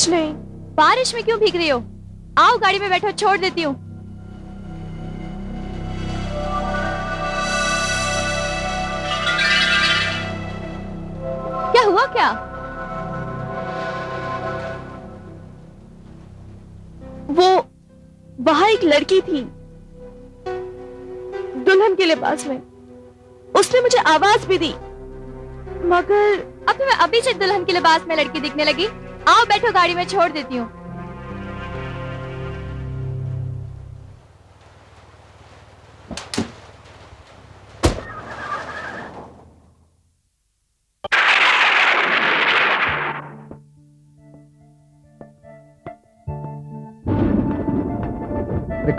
कुछ नहीं। बारिश में क्यों भीग रही हो? आओ गाड़ी में बैठो, छोड़ देती हूँ। क्या हुआ क्या? वो वहां एक लड़की थी दुल्हन के लिबास में। उसने मुझे आवाज भी दी, मगर अब तुम्हें अभी से दुल्हन के लिबास में लड़की दिखने लगी? आओ बैठो गाड़ी में, छोड़ देती हूँ।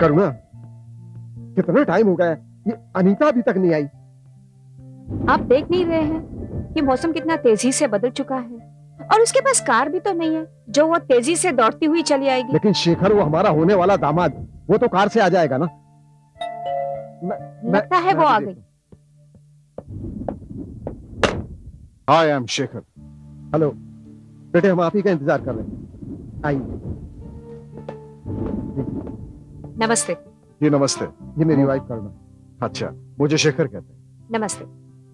करुणा, कितना टाइम हो गया है, ये अनीता अभी तक नहीं आई। आप देख नहीं रहे हैं कि मौसम कितना तेजी से बदल चुका है और उसके पास कार भी तो नहीं है जो वो तेजी से दौड़ती हुई चली आएगी। लेकिन शेखर, वो हमारा होने वाला दामाद, वो तो कार से आ जाएगा ना। लगता है वो आ गई। आई एम शेखर। हेलो बेटे, हम आप ही का इंतजार कर रहे हैं, आइए। नमस्ते। जी नमस्ते। ये मेरी वाइफ करुणा। अच्छा, मुझे शेखर कहते हैं। नमस्ते,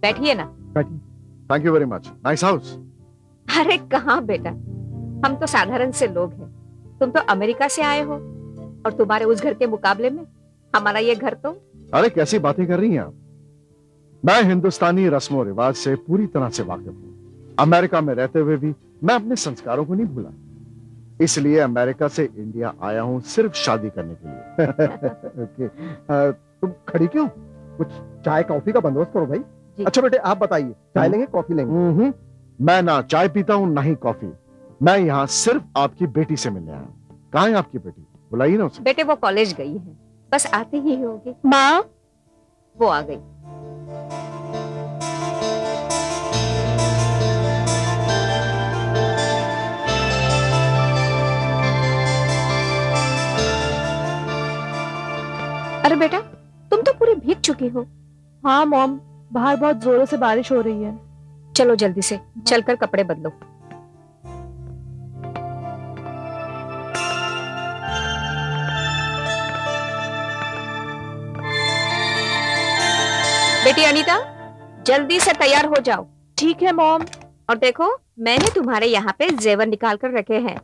बैठिए ना। बैठिए। Thank you very much. Nice house. अरे कहाँ बेटा, हम तो साधारण से लोग हैं। तुम तो अमेरिका से आए हो और तुम्हारे उस घर के मुकाबले में हमारा ये घर तो। अरे कैसी बातें कर रही हैं आप? मैं हिंदुस्तानी रस्मों रिवाज से पूरी तरह से वाकिफ हूँ। अमेरिका में रहते हुए भी मैं अपने संस्कारों को नहीं भूला, इसलिए अमेरिका से इंडिया आया हूँ सिर्फ शादी करने के लिए। ओके, तुम खड़ी क्यों? कुछ चाय कॉफी का बंदोबस्त करो भाई। जी। अच्छा बेटे, आप बताइए, चाय लेंगे कॉफी लेंगे? मैं ना चाय पीता हूँ ना ही कॉफी। मैं यहाँ सिर्फ आपकी बेटी से मिलने आया हूँ। कहाँ है आपकी बेटी? बुलाइए ना उसे। बेटे वो कॉलेज गई है, बस आते ही होगी। माँ, वो आ गई। अरे बेटा, तुम तो पूरी भीग चुकी हो। हाँ मॉम, बाहर बहुत जोरों से बारिश हो रही है। चलो जल्दी से चलकर कपड़े बदलो। बेटी अनीता, जल्दी से तैयार हो जाओ। ठीक है मॉम। और देखो, मैंने तुम्हारे यहाँ पे जेवर निकाल कर रखे हैं,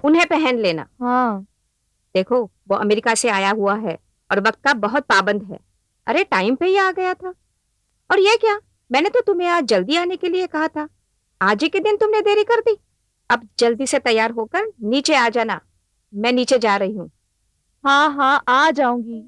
उन्हें पहन लेना। हाँ। देखो, वो अमेरिका से आया हुआ है और वक्त का बहुत पाबंद है। अरे टाइम पे ही आ गया था। और ये क्या, मैंने तो तुम्हें आज जल्दी आने के लिए कहा था, आज ही के दिन तुमने देरी कर दी। अब जल्दी से तैयार होकर नीचे आ जाना, मैं नीचे जा रही हूँ। हाँ हाँ, आ जाऊंगी।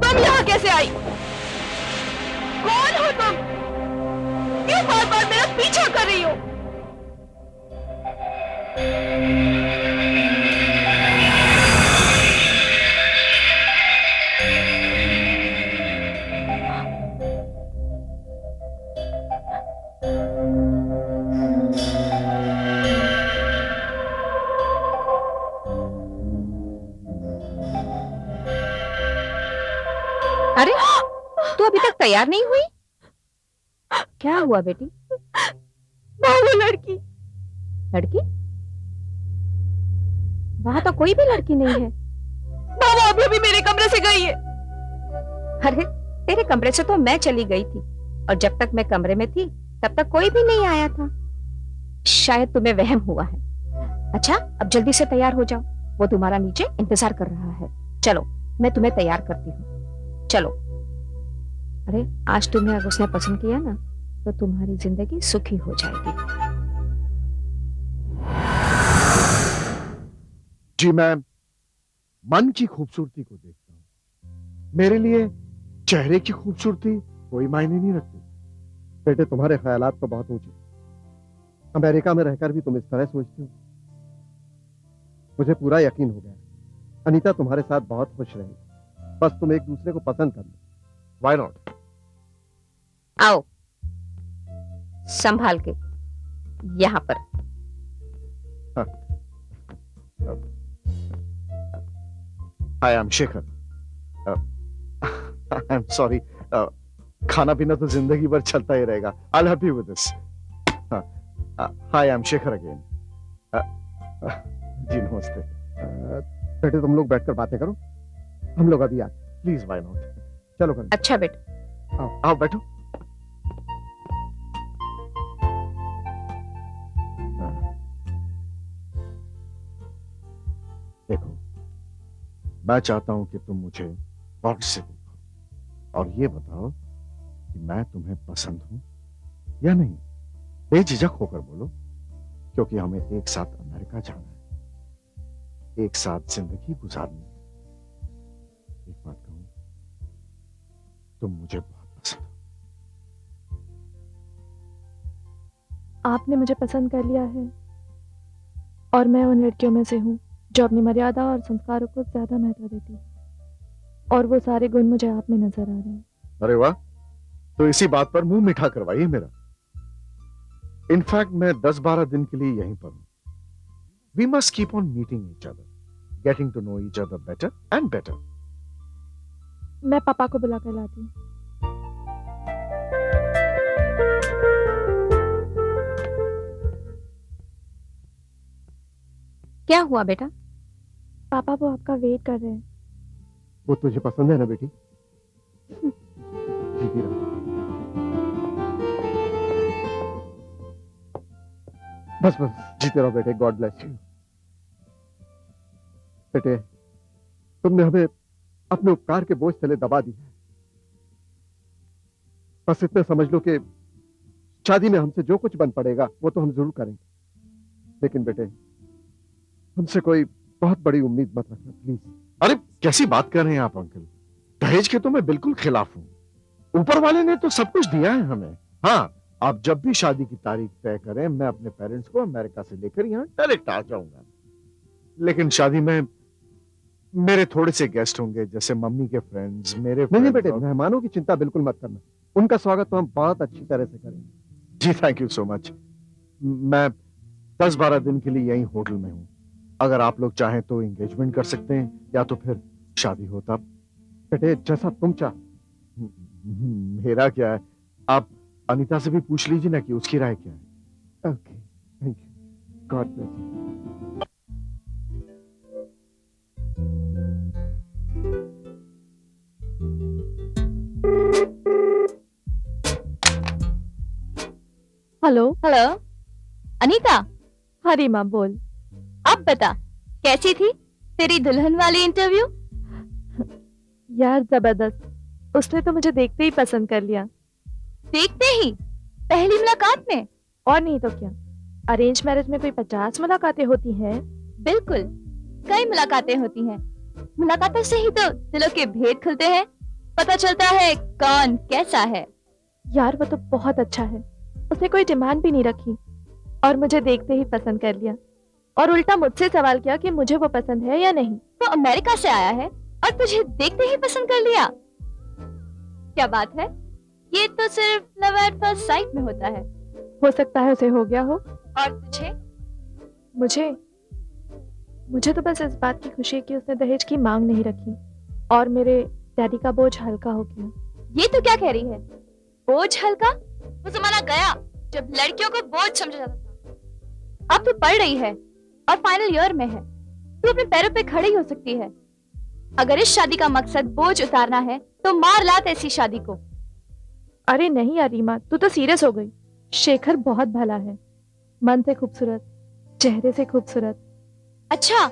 तुम यहाँ कैसे आई? कौन हो तुम? क्यों बार बार मेरा पीछा कर रही हो? अरे तू अभी तक तैयार नहीं हुई? क्या हुआ बेटी? वो लड़की। लड़की? वहां तो कोई भी लड़की नहीं है। वो अभी अभी मेरे कमरे से गई है। अरे तेरे कमरे से तो मैं चली गई थी और जब तक मैं कमरे में थी तब तक कोई भी नहीं आया था। शायद तुम्हें वहम हुआ है। अच्छा, अब जल्दी से तैयार हो जाओ, वो तुम्हारा नीचे इंतजार कर रहा है। चलो मैं तुम्हें तैयार करती हूँ, चलो। अरे आज तुम्हें अगर उसने पसंद किया ना तो तुम्हारी जिंदगी सुखी हो जाएगी। जी मैं मन की खूबसूरती को देखता हूं। मेरे लिए चेहरे की खूबसूरती कोई मायने नहीं रखती। बेटे तुम्हारे ख्यालात तो बहुत ऊंचे। अमेरिका में रहकर भी तुम इस तरह सोचते हो। मुझे पूरा यकीन हो गया अनीता तुम्हारे साथ बहुत खुश रहेगी। बस तुम एक दूसरे को पसंद कर लो। Why not? आओ, संभाल के यहाँ पर। I am Shekhar. I am sorry. खाना पीना तो जिंदगी भर चलता ही रहेगा। I happy with this. Hi, I am Shekhar again. जी नमस्ते। बेटे तुम लोग बैठकर बातें करो, हम लोग अभी आते। Please, why not? चलो कर। अच्छा बेटा, आओ बैठो। देखो, मैं चाहता हूं कि तुम मुझे गौर से देखो और ये बताओ कि मैं तुम्हें पसंद हूं या नहीं। बेझिझक होकर बोलो, क्योंकि हमें एक साथ अमेरिका जाना है, एक साथ जिंदगी गुजारनी है। एक बात कहूं, तुम मुझे बहुत पसंद हो। आपने मुझे पसंद कर लिया है और मैं उन लड़कियों में से हूँ जो अपनी मर्यादा और संस्कारों को ज्यादा महत्व देती है, और वो सारे गुण मुझे आप में नजर आ रहे हैं। अरे वाह, तो इसी बात पर मुंह मीठा करवाइए मेरा। इनफैक्ट मैं 10-12 दिन के लिए यहीं पर हूं। We must keep on meeting each other, getting to know each other better and better. मैं पापा को बुला कर लाती हूँ। क्या हुआ बेटा? पापा वो आपका वेट कर रहे हैं। वो तुझे पसंद है ना बेटी? जीती रहो। बस बस जीते रहो बेटे। God bless you. बेटे तुमने हमें अपने उपकार के बोझ तले दबा दिया है। बस इतना समझ लो कि शादी में हमसे जो कुछ बन पड़ेगा वो तो हम जरूर करेंगे, लेकिन बेटे हमसे कोई बहुत बड़ी उम्मीद मत रखना प्लीज। अरे कैसी बात कर रहे हैं आप अंकल? दहेज के तो मैं बिल्कुल खिलाफ हूं। ऊपर वाले ने तो सब कुछ दिया है हमें। हाँ, आप जब भी शादी की तारीख तय करें, मैं अपने पेरेंट्स को अमेरिका से लेकर यहाँ डायरेक्ट आ जाऊंगा। लेकिन शादी में मेरे थोड़े से गेस्ट होंगे, जैसे मम्मी के फ्रेंड्स, मेरे नहीं friends बेटे, और- मेहमानों की चिंता बिल्कुल मत करना। उनका स्वागत तो हम बहुत अच्छी तरह से करेंगे। जी थैंक यू सो मच। मैं 10-12 दिन के लिए यहीं होटल में हूँ। अगर आप लोग चाहें तो एंगेजमेंट कर सकते हैं, या तो फिर शादी हो तब। बेटे जैसा तुम चाह। मेरा क्या है, आप अनीता से भी पूछ लीजिए ना कि उसकी राय क्या है। Okay, thank you. God bless you. Hello. Hello Anita, हाँ रीमा बोल। अब बता कैसी थी तेरी दुल्हन वाली इंटरव्यू? यार जबरदस्त। उसने तो मुझे देखते ही पसंद कर लिया। देखते ही पहली मुलाकात में? और नहीं तो क्या, अरेंज मैरिज में कोई 50 मुलाकातें होती हैं। बिल्कुल, कई मुलाकातें होती हैं। मुलाकातों से ही तो दिलों के भेद खुलते हैं, पता चलता है कौन कैसा है। यार वो तो बहुत अच्छा है। उसने कोई डिमांड भी नहीं रखी और मुझे देखते ही पसंद कर लिया, और उल्टा मुझसे सवाल किया कि मुझे वो पसंद है या नहीं। वो अमेरिका से आया है और तुझे देखते ही पसंद कर लिया? क्या बात है, ये तो सिर्फ लव एट फर्स्ट साइट में होता है। हो सकता है उसे हो गया हो। और तुझे? मुझे मुझे तो बस इस बात की खुशी है कि उसने दहेज की मांग नहीं रखी और मेरे डैडी का बोझ हल्का हो गया। ये तो क्या कह रही है, बोझ हल्का? वो जमाना गया जब लड़कियों को बोझ समझा जाता था। अब तू पढ़ रही है और फाइनल ईयर में है, तू अपने पैरों पे खड़ी हो सकती है। अगर इस शादी का मकसद बोझ उतारना है तो मार लात ऐसी शादी को। अरे नहीं यार रीमा, तू तो सीरियस हो गई। शेखर बहुत भला है, मन से खूबसूरत, चेहरे से खूबसूरत। अच्छा,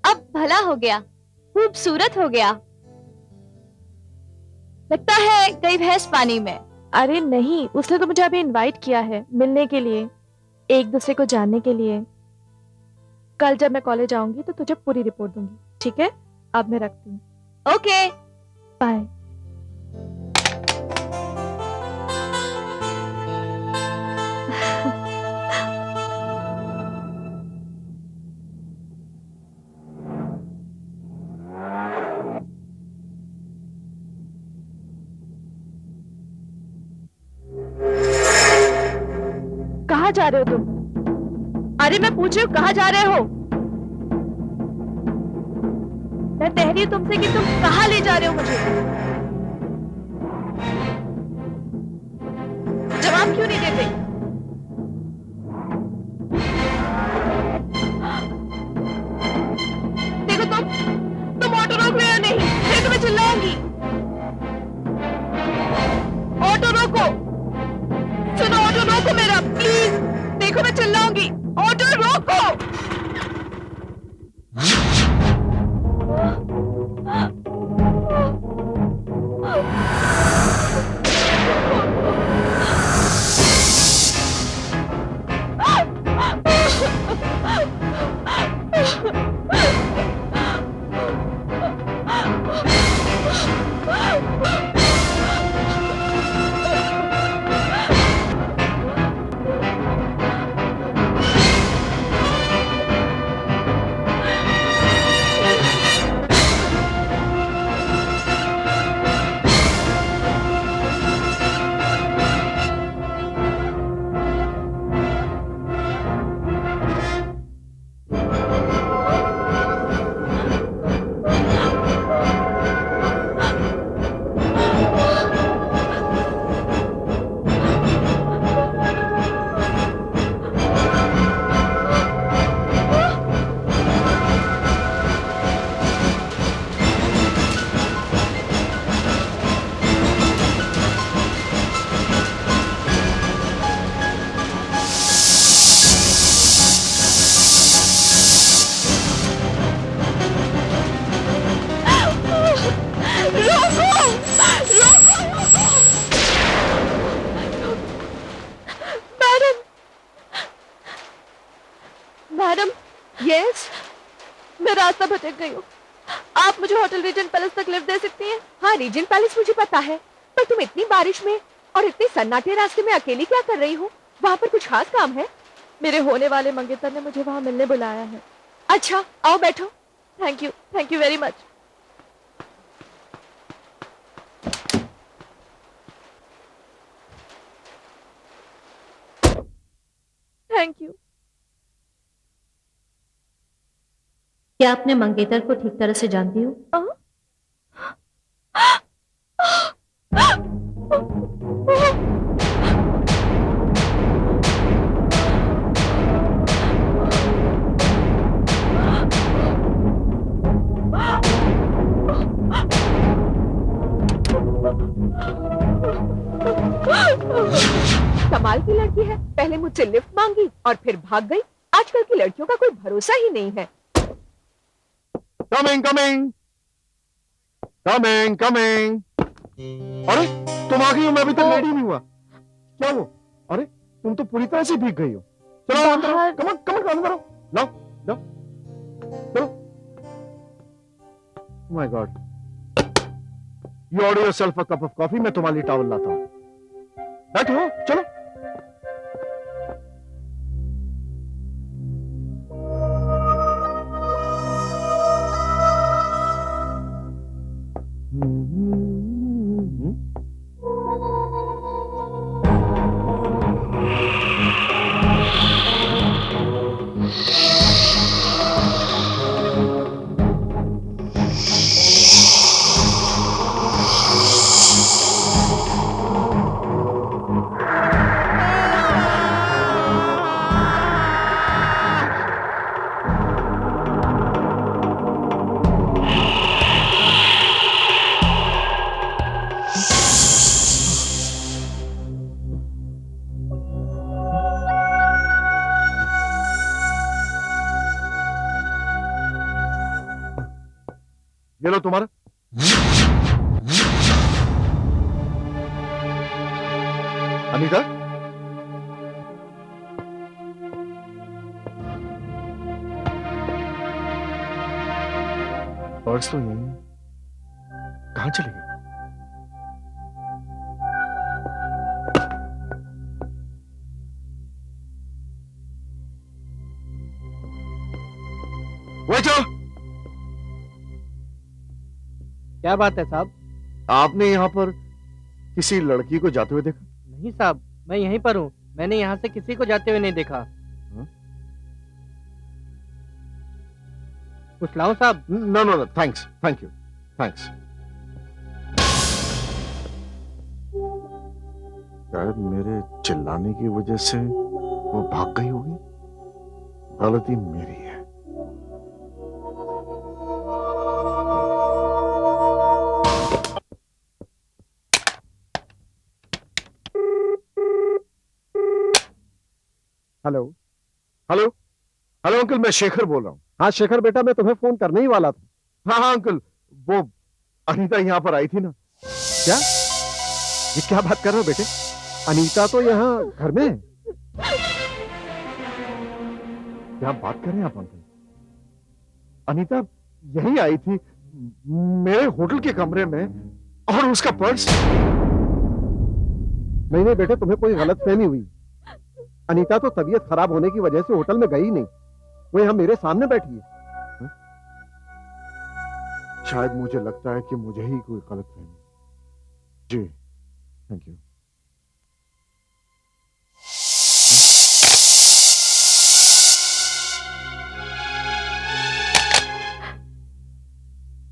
अब भला हो गया, खूबसूरत हो गया। लगता है गई भैंस पानी में। अरे नहीं, उसने तो मुझे अभी इनवाइट किया है मिलने के लिए, एक दूसरे को जानने के लिए। कल जब मैं कॉलेज आऊंगी तो तुझे पूरी रिपोर्ट दूंगी, ठीक है? अब मैं रखती हूँ। ओके। बाय। कहाँ जा रहे हो तुम? अरे मैं पूछ रही हूँ कहाँ जा रहे हो? मैं कह रही हूँ तुमसे कि तुम कहाँ ले जा रहे हो मुझे? जवाब क्यों नहीं देते? देखो तुम ऑटो रोक रहे हो नहीं? फिर तुम्हें चिल्लाऊंगी। ऑटो रोको, सुनो, ऑटो रोको मेरा प्लीज। देखो मैं चिल्लाऊंगी, ऑटो रोको। मैडम, मैडम, यस, मैं रास्ता भटक गई हूँ। आप मुझे होटल रीजेंट पैलेस तक लिफ्ट दे सकती हैं? हाँ, रीजेंट पैलेस मुझे पता है, पर तुम इतनी बारिश में और इतने सन्नाटे रास्ते में अकेली क्या कर रही हो? वहाँ पर कुछ खास काम है? मेरे होने वाले मंगेतर ने मुझे वहां मिलने बुलाया है। अच्छा, आओ बैठो। Thank you very much. Thank you. क्या आपने मंगेतर को ठीक तरह से जानती हो? कमाल की लड़की है, पहले मुझसे लिफ्ट मांगी और फिर भाग गई। आजकल की लड़कियों का कोई भरोसा ही नहीं है। Coming coming coming coming. अरे तुम आ गई हो, मैं अभी तक रेडी नहीं हुआ। क्या वो? अरे तुम तो पूरी तरह से भीग गई हो। चलो अंदर आओ, बाहर- कम कम अंदर आओ, लाओ लाओ, चलो। My God, you order yourself a cup of coffee, मैं तुम्हारे लिए टॉवल लाता हूँ। बैठो, चलो। ये लो तुम्हारा। अनीता, पर्स तो यही है, कहाँ चली गई? वेटर, क्या बात है साहब? आपने यहाँ पर किसी लड़की को जाते हुए देखा? नहीं साहब, मैं यहीं पर हूँ। मैंने यहाँ से किसी को जाते हुए नहीं देखा। कुछ लाऊं साहब? No no no, thanks, thank you, thanks. शायद मेरे चिल्लाने की वजह से वो भाग गई होगी। गलती मेरी है। हेलो। हेलो, हेलो अंकल, मैं शेखर बोल रहा हूँ। हाँ शेखर बेटा, मैं तुम्हें फोन करने ही वाला था। हाँ हाँ अंकल, वो अनीता यहाँ पर आई थी ना। क्या? ये क्या बात कर रहे हो बेटे? अनीता तो यहाँ घर में है। क्या बात कर रहे हैं आप अंकल? अनीता यहीं आई थी मेरे होटल के कमरे में, और उसका पर्स। नहीं नहीं बेटे, तुम्हें कोई गलतफहमी हुई। अनीता तो तबीयत खराब होने की वजह से होटल में गई नहीं, वो यहाँ मेरे सामने बैठी है। शायद मुझे लगता है कि मुझे ही कोई गलतफहमी। जी, थैंक यू।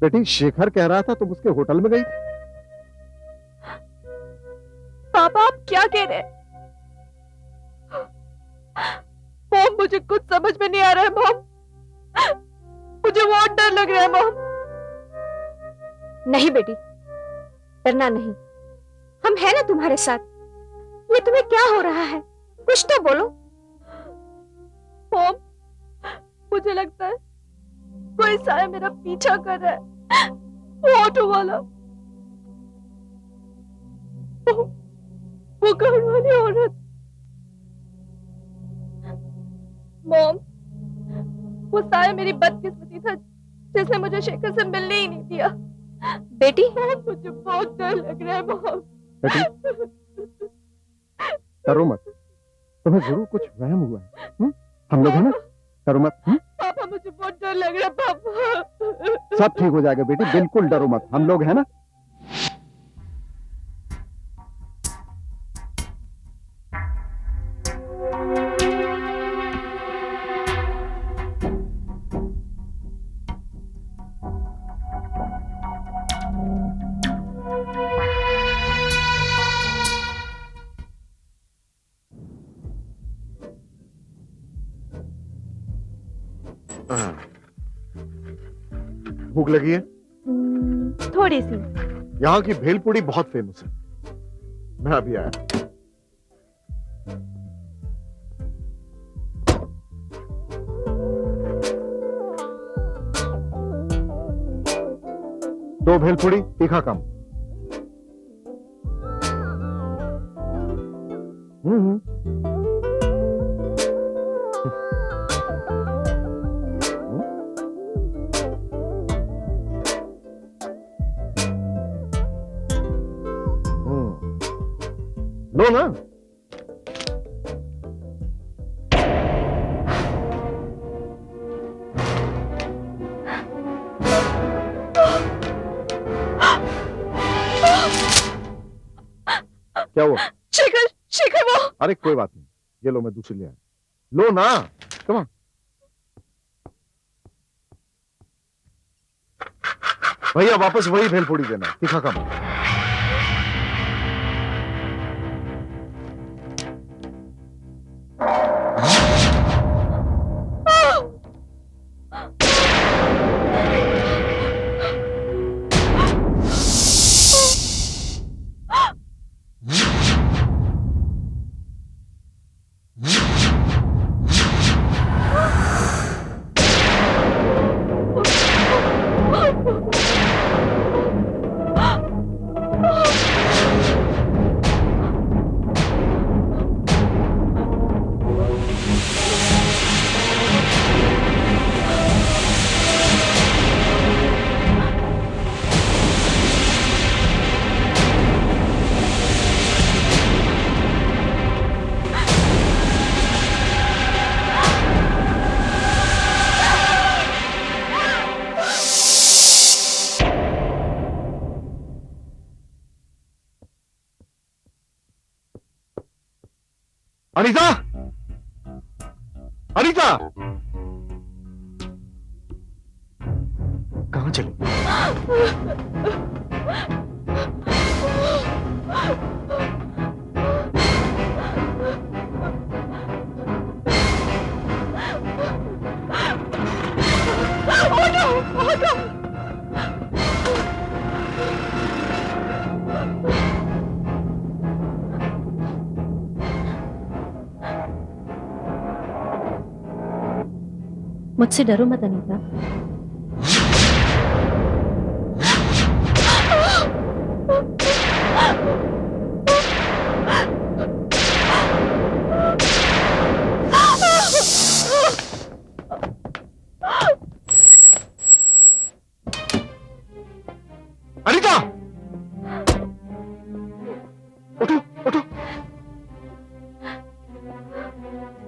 बेटी, शेखर कह रहा था तुम उसके होटल में गई थी। पापा आप क्या कह रहे हैं? मॉम, मुझे कुछ समझ में नहीं आ रहा है मॉम। मुझे बहुत डर लग रहा है मॉम। नहीं बेटी, डरना नहीं, हम हैं ना तुम्हारे साथ। ये तुम्हें क्या हो रहा है? कुछ तो बोलो। मॉम, मुझे लगता है कोई साया मेरा पीछा कर रहा है। वो ऑटो वाला, वो घर वाली औरत। मॉम, वो साया मेरी बदकिस्मती था जिसने मुझे शेखर से मिलने ही नहीं दिया। बेटी, मॉम, मुझे बहुत डर लग रहा है मॉम। बेटी डरो मत, तुम्हें जरूर कुछ वहम हुआ है। हम लोग हैं ना, डरो मत। पापा मुझे बहुत डर लग रहा है पापा। सब ठीक हो जाएगा बेटी, बिल्कुल डरो मत, हम लोग हैं ना। भूख लगी है? थोड़ी सी। यहाँ की भेलपूरी बहुत फेमस है। मैं अभी आया। दो भेलपूरी, तीखा कम। हम्म। लो ना। क्या हुआ? शेखर, शेखर वो। अरे कोई बात नहीं, ये लो, मैं दूसरी ले आया। लो ना, कम ऑन। भैया वापस वही भेलपूरी देना, तीखा कम। अनीता, अनीता, कहां चली? मुझसे डरो मत अनीता। अनीता, उठो, उठो।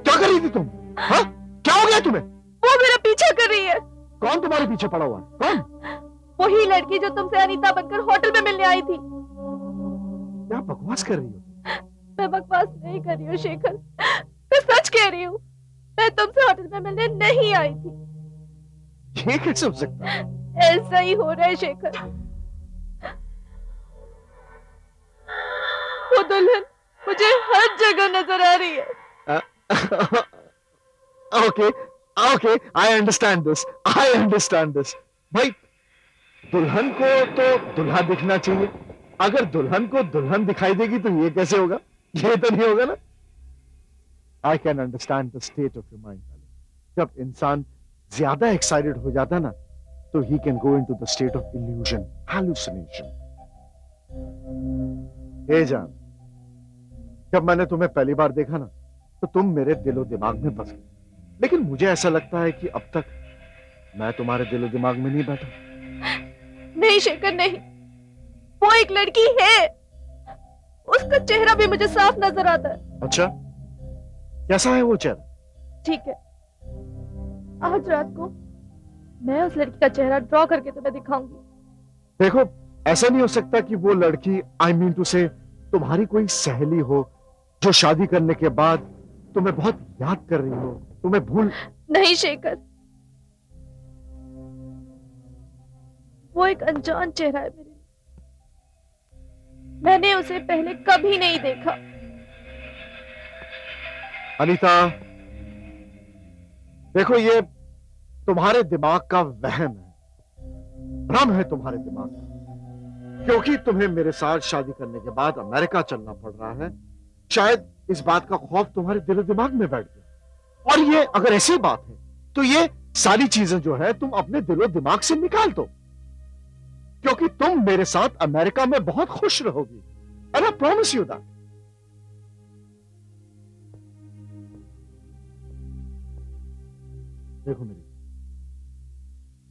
क्या कर रही थी तुम? हाँ? क्या हो गया तुम्हें? वो मेरा पीछा कर रही है। कौन तुम्हारे पीछे पड़ा हुआ है? कौन? वही लड़की जो तुमसे अनीता बनकर होटल में मिलने आई थी। क्या बकवास कर रही हो? मैं बकवास नहीं कर रही हूँ शेखर, मैं सच कह रही हूँ। मैं तुमसे होटल में मिलने नहीं आई थी। ये कैसे हो सकता है? ऐसा ही हो रहा है शेखर। वो दुल्हन मुझे हर जगह नजर आ रही है। Okay, okay, I understand this, I understand this. भाई, दुल्हन को तो दुल्हा दिखना चाहिए। अगर दुल्हन को दुल्हन दिखाई देगी तो ये कैसे होगा? ये तो नहीं होगा ना। I can understand the state of your mind. जब इंसान ज्यादा एक्साइटेड हो जाता ना, तो he can go into the state of illusion, hallucination. ए जान, जब मैंने तुम्हें पहली बार देखा ना, तो तुम मेरे दिलो दिमाग में बस गई। लेकिन मुझे ऐसा लगता है कि अब तक मैं तुम्हारे दिलो दिमाग में नहीं बैठा। नहीं शेखर नहीं, वो एक लड़की है। उसका चेहरा भी मुझे साफ नजर आता है। अच्छा, कैसा है वो चेहरा? ठीक है, आज रात को मैं उस लड़की का चेहरा ड्रॉ करके तुम्हें दिखाऊंगी। देखो, ऐसा नहीं हो सकता कि वो लड़की, आई मीन टू से, तुम्हारी कोई सहेली हो जो शादी करने के बाद तुम्हें बहुत याद कर रही हो, तुम्हें भूल। नहीं शेखर, वो एक अनजान चेहरा है मेरे लिए। मैंने उसे पहले कभी नहीं देखा। अनीता, देखो, ये तुम्हारे दिमाग का वहम है, भ्रम है तुम्हारे दिमाग का। क्योंकि तुम्हें मेरे साथ शादी करने के बाद अमेरिका चलना पड़ रहा है, शायद इस बात का खौफ तुम्हारे दिल दिमाग में बैठ गया। और ये अगर ऐसी बात है, तो ये सारी चीजें जो है तुम अपने दिलो दिमाग से निकाल दो, क्योंकि तुम मेरे साथ अमेरिका में बहुत खुश रहोगी। And I promise you that. देखो मेरी,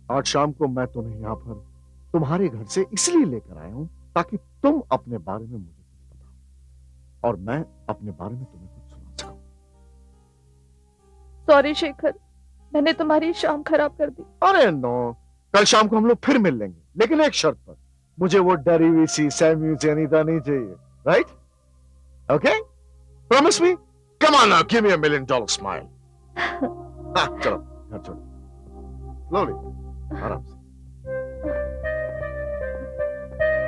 आज शाम को मैं तुम्हें यहां पर तुम्हारे घर से इसलिए लेकर आया हूं ताकि तुम अपने बारे में मुझे कुछ बताओ और मैं अपने बारे में तुम्हें कुछ सुना सकूं। सॉरी शेखर, मैंने तुम्हारी शाम खराब कर दी। अरे नो, कल शाम को हम लोग फिर मिल लेंगे, लेकिन एक शर्त पर। मुझे वो डरी हुई सी सैम्यू से अनीता नहीं चाहिए, right? Okay, promise me? Come on now, give me $1 million smile. चलो घर छोड़ो, स्लोली, आराम से।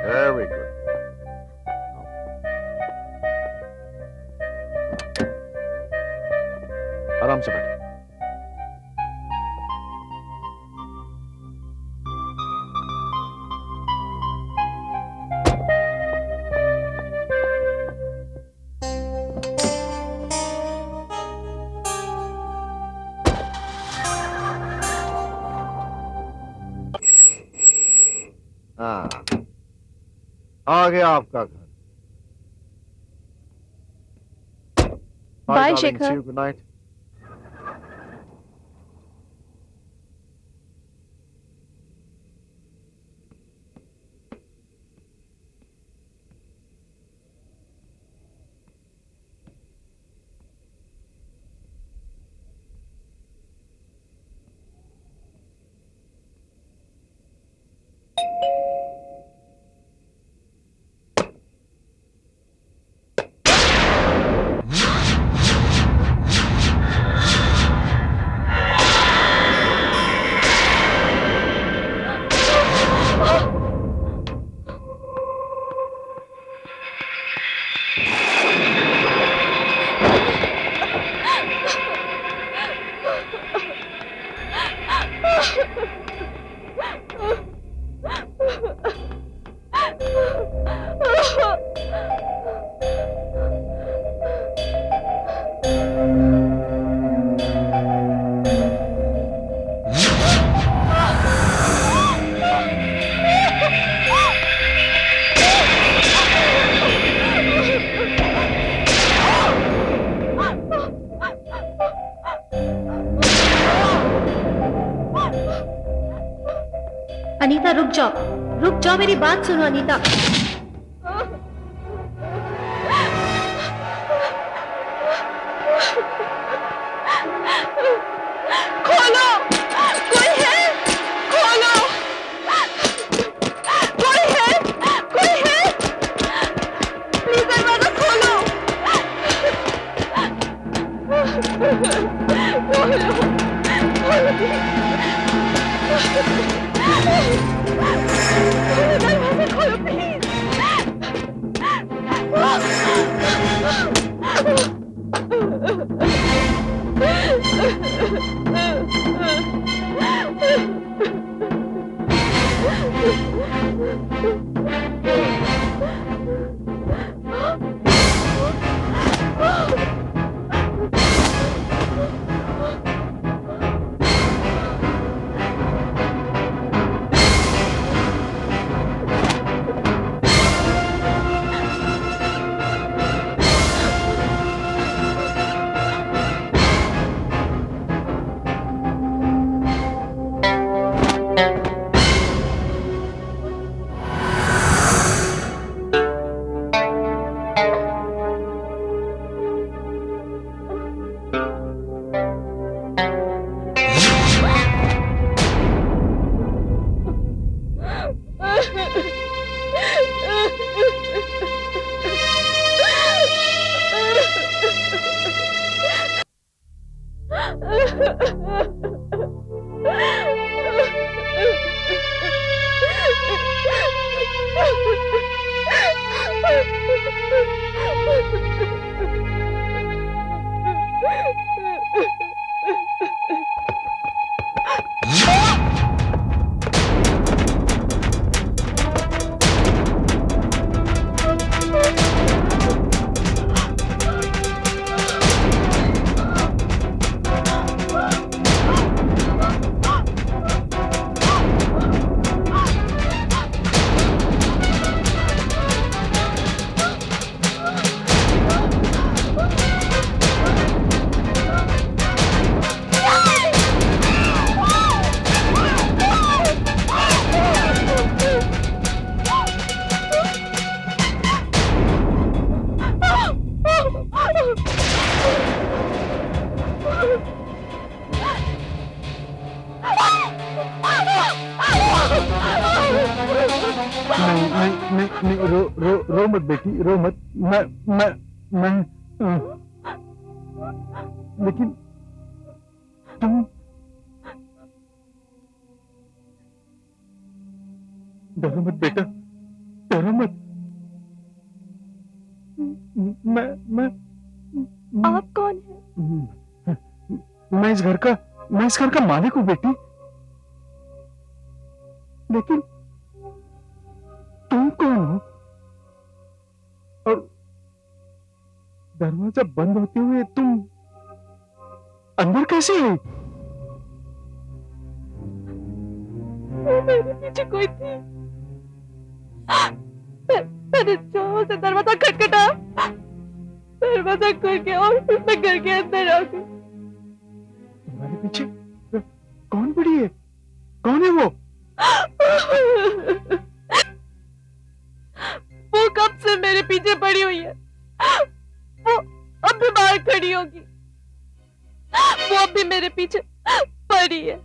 Very good. आराम से बैठो। हाँ, आ गया आपका घर। Bye Shekhar. Good night. Anita रुक जाओ, मेरी बात सुनो अनीता। खोलो, कोई है? खोलो, कोई है? कोई है? प्लीज दरवाजा खोलो। खोलो, खोलो दरवाजा खोलो प्लीज। नहीं, रो मत बेटी, रो मत। मैं लेकिन तुम डरो मत बेटा, डरो मत। मैं आप कौन हैं? मैं इस घर का मालिक हूं बेटी। लेकिन तुम कौन हो? और दरवाजा बंद होते हुए तुम अंदर कैसे आई? मेरे पीछे कोई थी। मैंने जोर से दरवाजा खटखटा, दरवाजा खुल गया और मैं घर के अंदर आ गई। तुम्हारे पीछे कौन पड़ी है? कौन है वो? वो कब से मेरे पीछे पड़ी हुई है। वो अब भी बाहर खड़ी होगी। वो अब भी मेरे पीछे पड़ी है।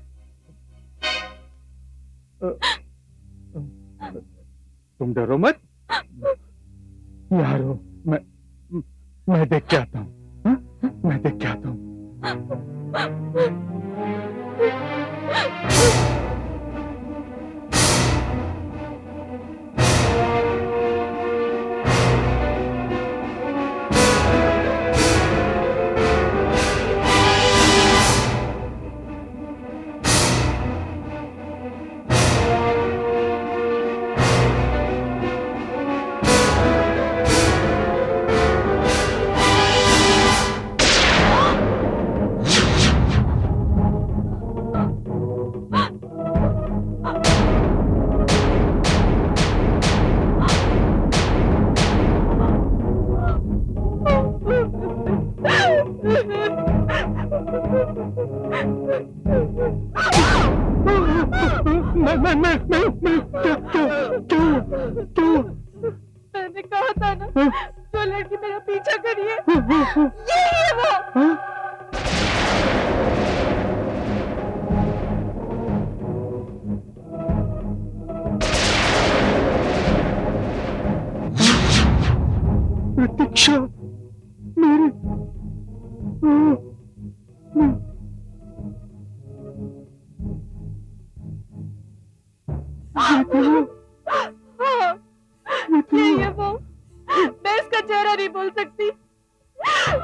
तुम डरो मत यारो, मैं देख के आता हूँ। मैं देख के आता हूँ। मैं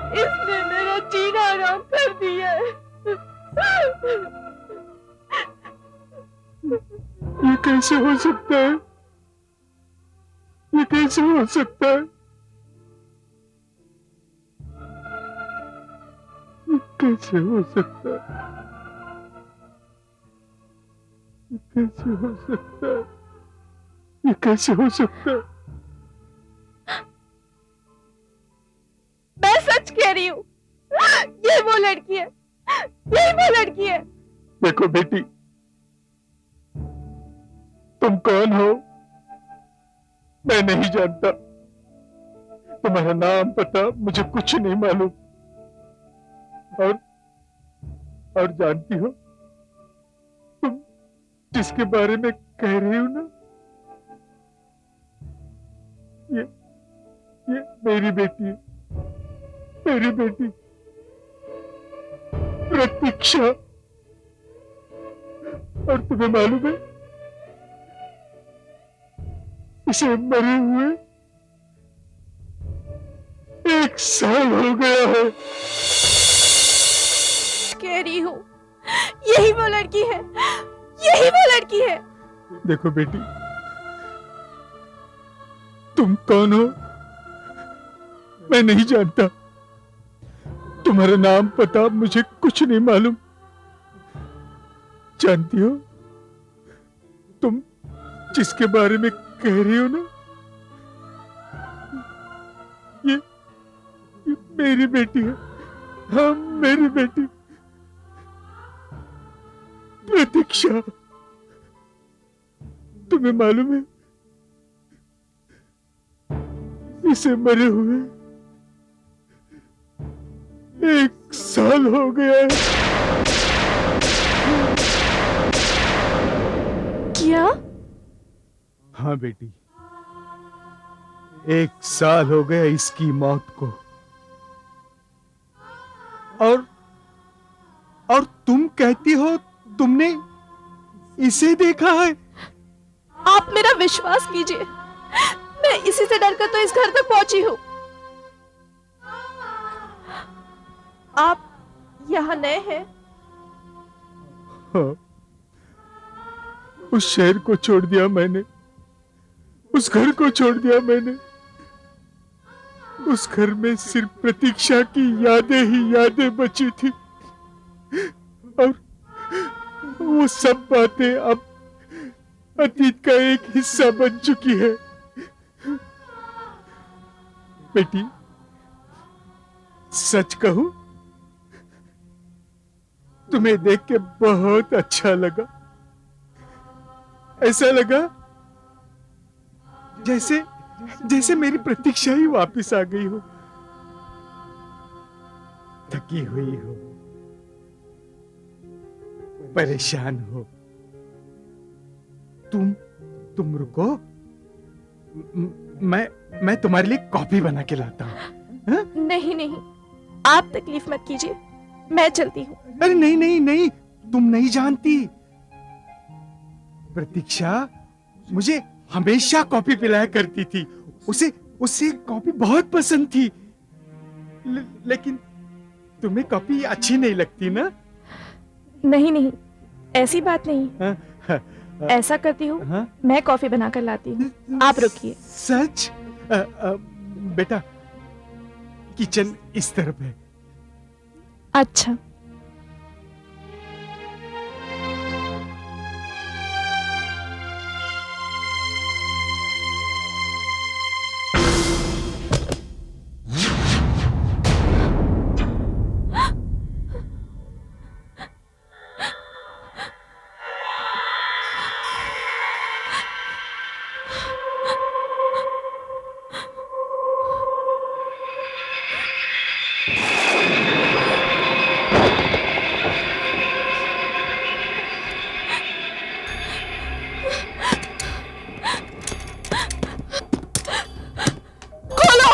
इसने मेरा जीना हराम कर दिया है। ये कैसे हो सकता है? ये कैसे हो सकता है? ये कैसे हो सकता है? ये कैसे हो सकता है? ये कैसे हो सकता है? मैं सच कह रही हूँ, ये वो लड़की है, यही वो लड़की है। देखो बेटी, तुम कौन हो मैं नहीं जानता। तुम्हारा नाम पता मुझे कुछ नहीं मालूम। और जानती हो, तुम जिसके बारे में कह रही हो ना, ये मेरी बेटी है, मेरी बेटी प्रतीक्षा। और तुम्हें मालूम है, इसे मरे हुए 1 साल हो गया है। कह रही हूँ, यही वो लड़की है, यही वो लड़की है। देखो बेटी, तुम कौन हो मैं नहीं जानता। तुम्हारा नाम पता मुझे कुछ नहीं मालूम। जानती हो, तुम जिसके बारे में कह रही हो ना, ये मेरी बेटी है। हाँ, मेरी बेटी प्रतीक्षा। तुम्हें मालूम है, इसे मरे हुए 1 साल हो गया है। क्या? हाँ बेटी, 1 साल हो गया इसकी मौत को। और तुम कहती हो तुमने इसे देखा है? आप मेरा विश्वास कीजिए, मैं इसी से डरकर तो इस घर तक पहुंची हूँ। आप यहाँ नए हैं? हाँ, उस शहर को छोड़ दिया मैंने, उस घर को छोड़ दिया मैंने। उस घर में सिर्फ प्रतीक्षा की यादें ही यादें बची थी। और वो सब बातें अब अतीत का एक हिस्सा बन चुकी है। बेटी, सच कहूं, तुम्हें देख के बहुत अच्छा लगा। ऐसा लगा जैसे मेरी प्रतीक्षा ही वापस आ गई हो। थकी हुई हो, परेशान हो, तुम रुको, मैं तुम्हारे लिए कॉफी बना के लाता हूं। नहीं नहीं, आप तकलीफ मत कीजिए, मैं चलती हूँ। अरे नहीं नहीं नहीं, तुम नहीं जानती, प्रतीक्षा मुझे हमेशा कॉफी पिलाया करती थी। उसे कॉफी बहुत पसंद थी। लेकिन तुम्हें कॉफी अच्छी नहीं लगती ना? नहीं नहीं, ऐसी बात नहीं। हाँ, ऐसा करती हूँ, हाँ? मैं कॉफी बनाकर लाती हूँ, आप रुकिए। सच? बेटा, किचन इस तरफ है। अच्छा। खोलो।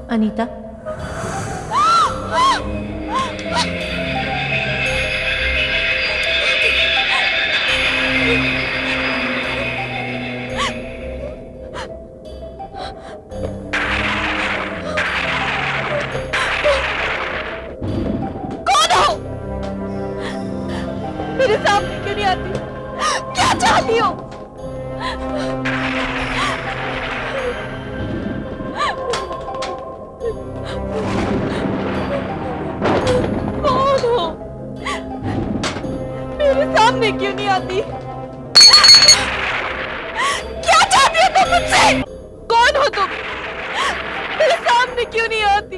अनीता, सामने क्यों नहीं आती?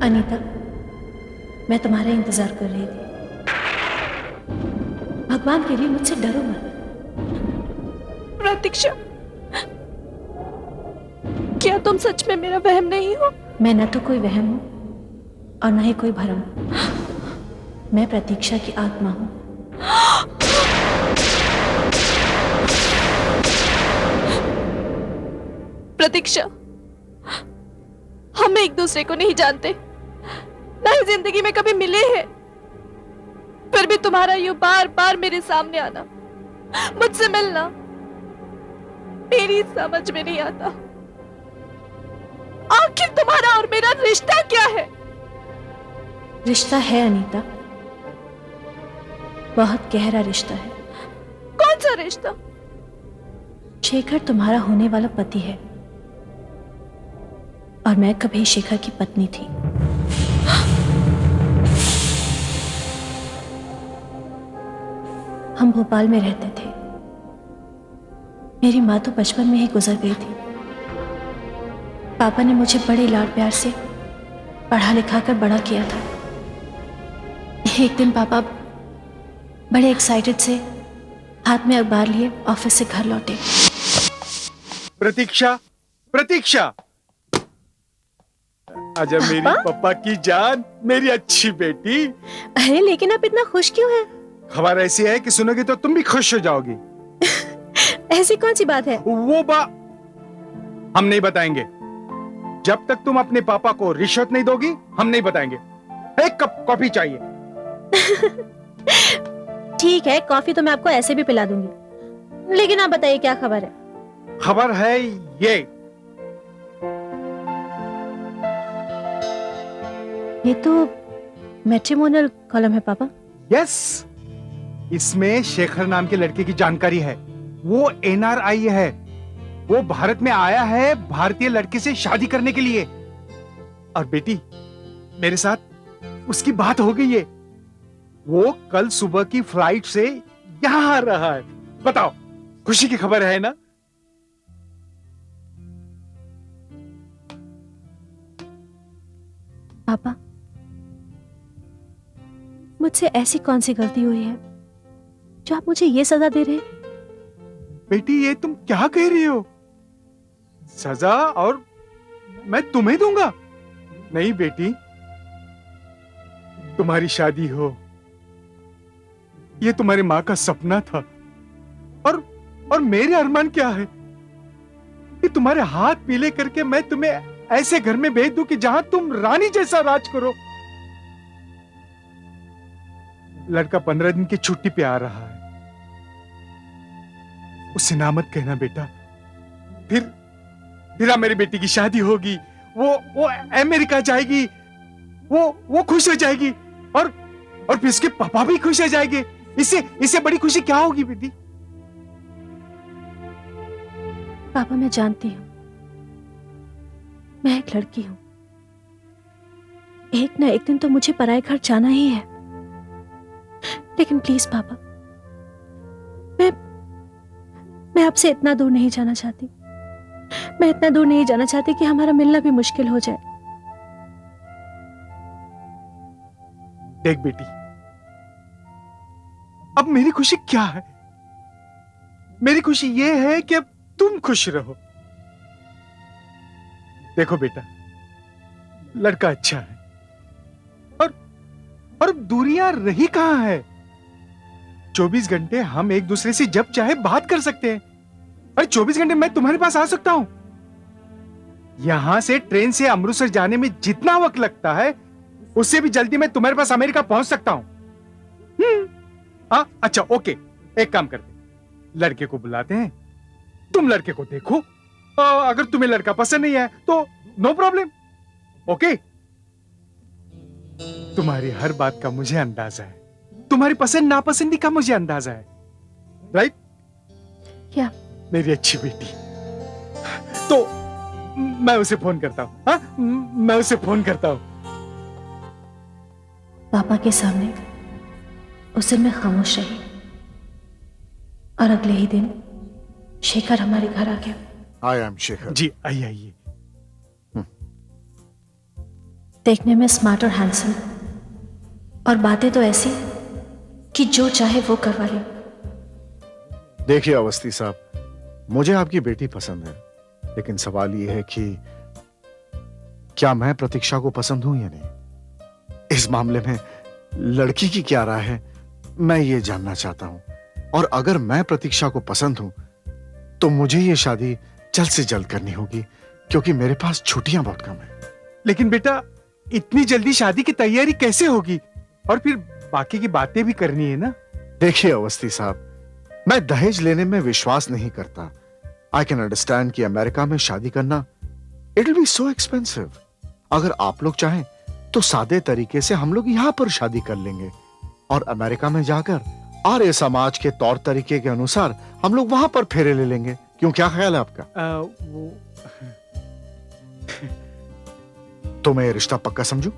अनीता, मैं तुम्हारा इंतजार कर रही थी। भगवान के लिए मुझसे डरो मत। प्रतीक्षा, क्या तुम सच में मेरा वहम नहीं हो? मैं न तो कोई वहम हूं और न ही कोई भरम। मैं प्रतीक्षा की आत्मा हूं। प्रतीक्षा, हम एक दूसरे को नहीं जानते, ना ही जिंदगी में कभी मिले हैं, फिर भी तुम्हारा यूं बार बार मेरे सामने आना, मुझसे मिलना मेरी समझ में नहीं आता। आखिर तुम्हारा और मेरा रिश्ता क्या है? रिश्ता है अनीता, बहुत गहरा रिश्ता है। कौन सा रिश्ता? शेखर तुम्हारा होने वाला पति है और मैं कभी शेखर की पत्नी थी। हम भोपाल में रहते थे। मेरी माँ तो बचपन में ही गुजर गई थी। पापा ने मुझे बड़े लाड प्यार से पढ़ा लिखा कर बड़ा किया था। एक दिन पापा बड़े एक्साइटेड से हाथ में अखबार लिए ऑफिस से घर लौटे। प्रतीक्षा, प्रतीक्षा, आजा मेरी पापा की जान, मेरी अच्छी बेटी। अरे लेकिन आप इतना खुश क्यों हैं? खबर ऐसी है कि सुनोगी तो तुम भी खुश हो जाओगी। ऐसी कौन सी बात है? वो हम नहीं बताएंगे। जब तक तुम अपने पापा को रिश्वत नहीं दोगी, हम नहीं बताएंगे। एक कप कॉफी चाहिए। ठीक है, कॉफी तो मैं आपको ऐसे भी पिला दूंगी, लेकिन आप बताइए क्या खबर है? खबर है ये तो मैट्रिमोनियल कॉलम है पापा। यस, इसमें शेखर नाम के लड़के की जानकारी है। वो NRI है। वो भारत में आया है भारतीय लड़के से शादी करने के लिए। और बेटी, मेरे साथ उसकी बात हो गई है। वो कल सुबह की फ्लाइट से यहां आ रहा है। बताओ, खुशी की खबर है ना? पापा, मुझसे ऐसी कौन सी गलती हुई है जो आप मुझे ये सजा दे रहे हैं? बेटी, ये तुम क्या कह रही हो? सजा और मैं तुम्हें दूंगा? नहीं बेटी, तुम्हारी शादी हो, ये तुम्हारी माँ का सपना था। और मेरे अरमान क्या है कि तुम्हारे हाथ पीले करके मैं तुम्हें ऐसे घर में भेज दूं कि जहां तुम रानी जैसा राज करो। लड़का 15 दिन की छुट्टी पे आ रहा है। उससे ना मत कहना बेटा। फिर मेरी बेटी की शादी होगी, वो अमेरिका जाएगी, वो खुश हो जाएगी और फिर उसके पापा भी खुश हो जाएंगे। इससे बड़ी खुशी क्या होगी बेटी? पापा, मैं जानती हूं मैं एक लड़की हूं। एक ना एक दिन तो मुझे पराए घर जाना ही है। लेकिन प्लीज पापा, मैं आपसे इतना दूर नहीं जाना चाहती। मैं इतना दूर नहीं जाना चाहती कि हमारा मिलना भी मुश्किल हो जाए। देख बेटी, अब मेरी खुशी क्या है? मेरी खुशी यह है कि अब तुम खुश रहो। देखो बेटा, लड़का अच्छा है और दूरियां रही कहां है। 24 घंटे हम एक दूसरे से जब चाहे बात कर सकते हैं। अरे 24 घंटे मैं तुम्हारे पास आ सकता हूं। यहां से ट्रेन से अमृतसर जाने में जितना वक्त लगता है, उससे भी जल्दी मैं तुम्हारे पास अमेरिका पहुंच सकता हूं। अच्छा ओके, एक काम करते, लड़के को बुलाते हैं, तुम लड़के को देखो। अगर तुम्हें लड़का पसंद नहीं है तो नो प्रॉब्लम। ओके, तुम्हारी हर बात का मुझे अंदाजा है, तुम्हारी पसंद नापसंदी का मुझे अंदाजा है, राइट? क्या? मेरी अच्छी बेटी। तो मैं उसे फोन करता हूं। मैं उसे फोन करता हूं। पापा के सामने उस दिन मैं खामोश रही और अगले ही दिन शेखर हमारे घर आ गया। आई एम शेखर। जी आइए आइए। देखने में स्मार्ट और हैंडसम और बातें तो ऐसी कि जो चाहे वो करवा ले। देखिए अवस्थी साहब, मुझे आपकी बेटी पसंद है, लेकिन सवाल यह है कि क्या मैं प्रतीक्षा को पसंद हूं या नहीं। इस मामले में लड़की की क्या राय है, मैं ये जानना चाहता हूं। और अगर मैं प्रतीक्षा को पसंद हूं तो मुझे ये शादी जल्द से जल्द करनी होगी, क्योंकि मेरे पास छुट्टियां बहुत कम है। लेकिन बेटा, इतनी जल्दी शादी की तैयारी कैसे होगी? और फिर बाकी की बातें भी करनी है ना। देखिए अवस्थी साहब, मैं दहेज लेने में विश्वास नहीं करता। आई कैन अंडरस्टैंड कि अमेरिका में शादी करना it will be so expensive. अगर आप लोग चाहें तो सादे तरीके से हम लोग यहाँ पर शादी कर लेंगे और अमेरिका में जाकर आर्य समाज के तौर तरीके के अनुसार हम लोग वहां पर फेरे ले लेंगे। क्यों, क्या ख्याल है आपका? वो तो मैं ये रिश्ता पक्का समझूं?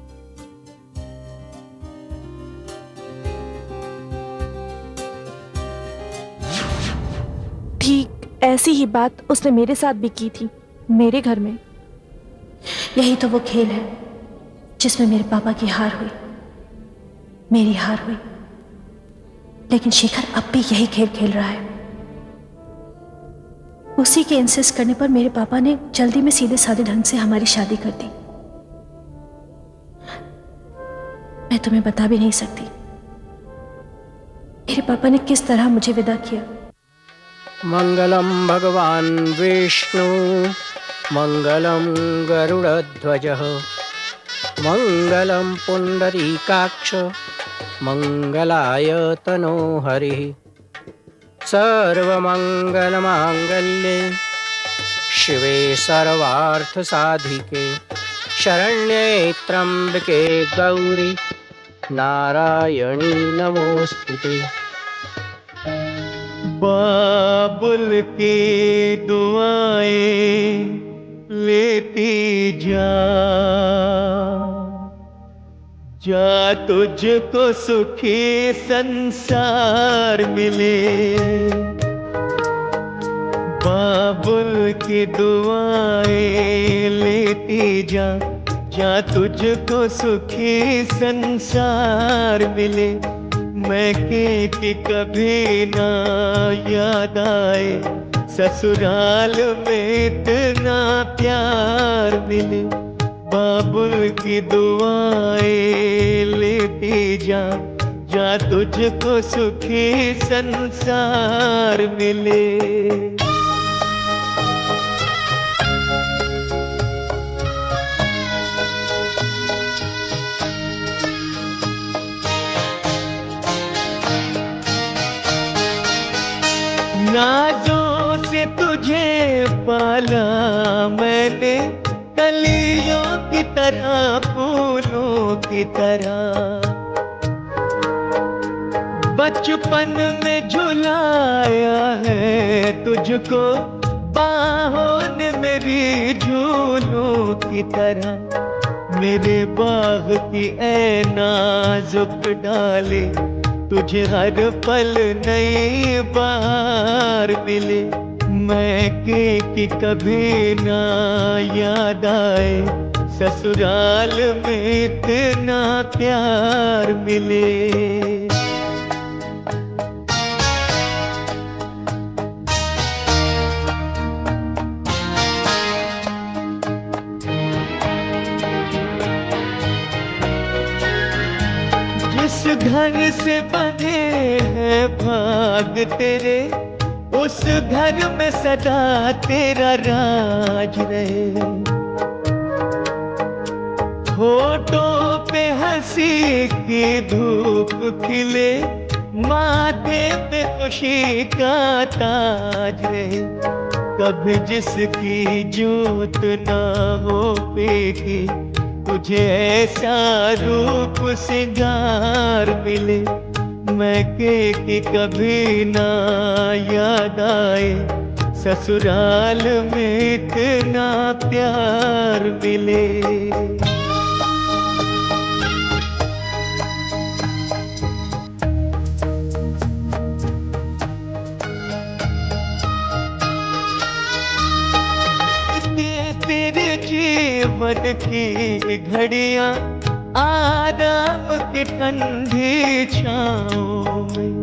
ठीक ऐसी ही बात उसने मेरे साथ भी की थी, मेरे घर में। यही तो वो खेल है जिसमें मेरे पापा की हार हुई, मेरी हार हुई। लेकिन शेखर अब भी यही खेल खेल रहा है। उसी के इंसिस्ट करने पर मेरे पापा ने जल्दी में सीधे साधे ढंग से हमारी शादी कर दी। मैं तुम्हें बता भी नहीं सकती मेरे पापा ने किस तरह मुझे विदा किया। मंगलम भगवान विष्णु, मंगलम गरुड़ध्वजः, मंगलम पुंडरीकाक्ष, मंगलाय तनो हरिः। सर्वमंगलमांगल्ये शिवे सर्वार्थसाधिके, शरण्ये त्र्यंबके गौरी नारायणी नमोस्तुते। बाबुल की दुआएं लेती जा, जा तुझको सुखी संसार मिले। बाबुल की दुआएं लेती जा, जा तुझको सुखी संसार मिले। मैं कि कभी ना याद आए, ससुराल में इतना प्यार मिले। बाबुल की दुआएं लेती जा, जा तुझको सुखी संसार मिले। नाजों से तुझे पाला मैंने, कलियों की तरह फूलों की तरह। बचपन में झुलाया है तुझको बाहों ने मेरी झूलों की तरह। मेरे बाग की ऐ नाजुक डाले, तुझे हर पल नई बार मिले। मैं कि कभी ना याद आए, ससुराल में इतना प्यार मिले। जिस घर से बंधे हैं भाग तेरे, उस घर में सदा तेरा राज रहे। होठों पे हंसी की धूप खिले, माथे पे खुशी का ताज रहे। कभी जिसकी जोत ना हो पेकी, तुझे ऐसा रूप सिंगार मिले। मैं कि कभी ना याद आए, ससुराल में इतना प्यार मिले। जेवर की घड़ियां आराम की ठंडी छाँव में,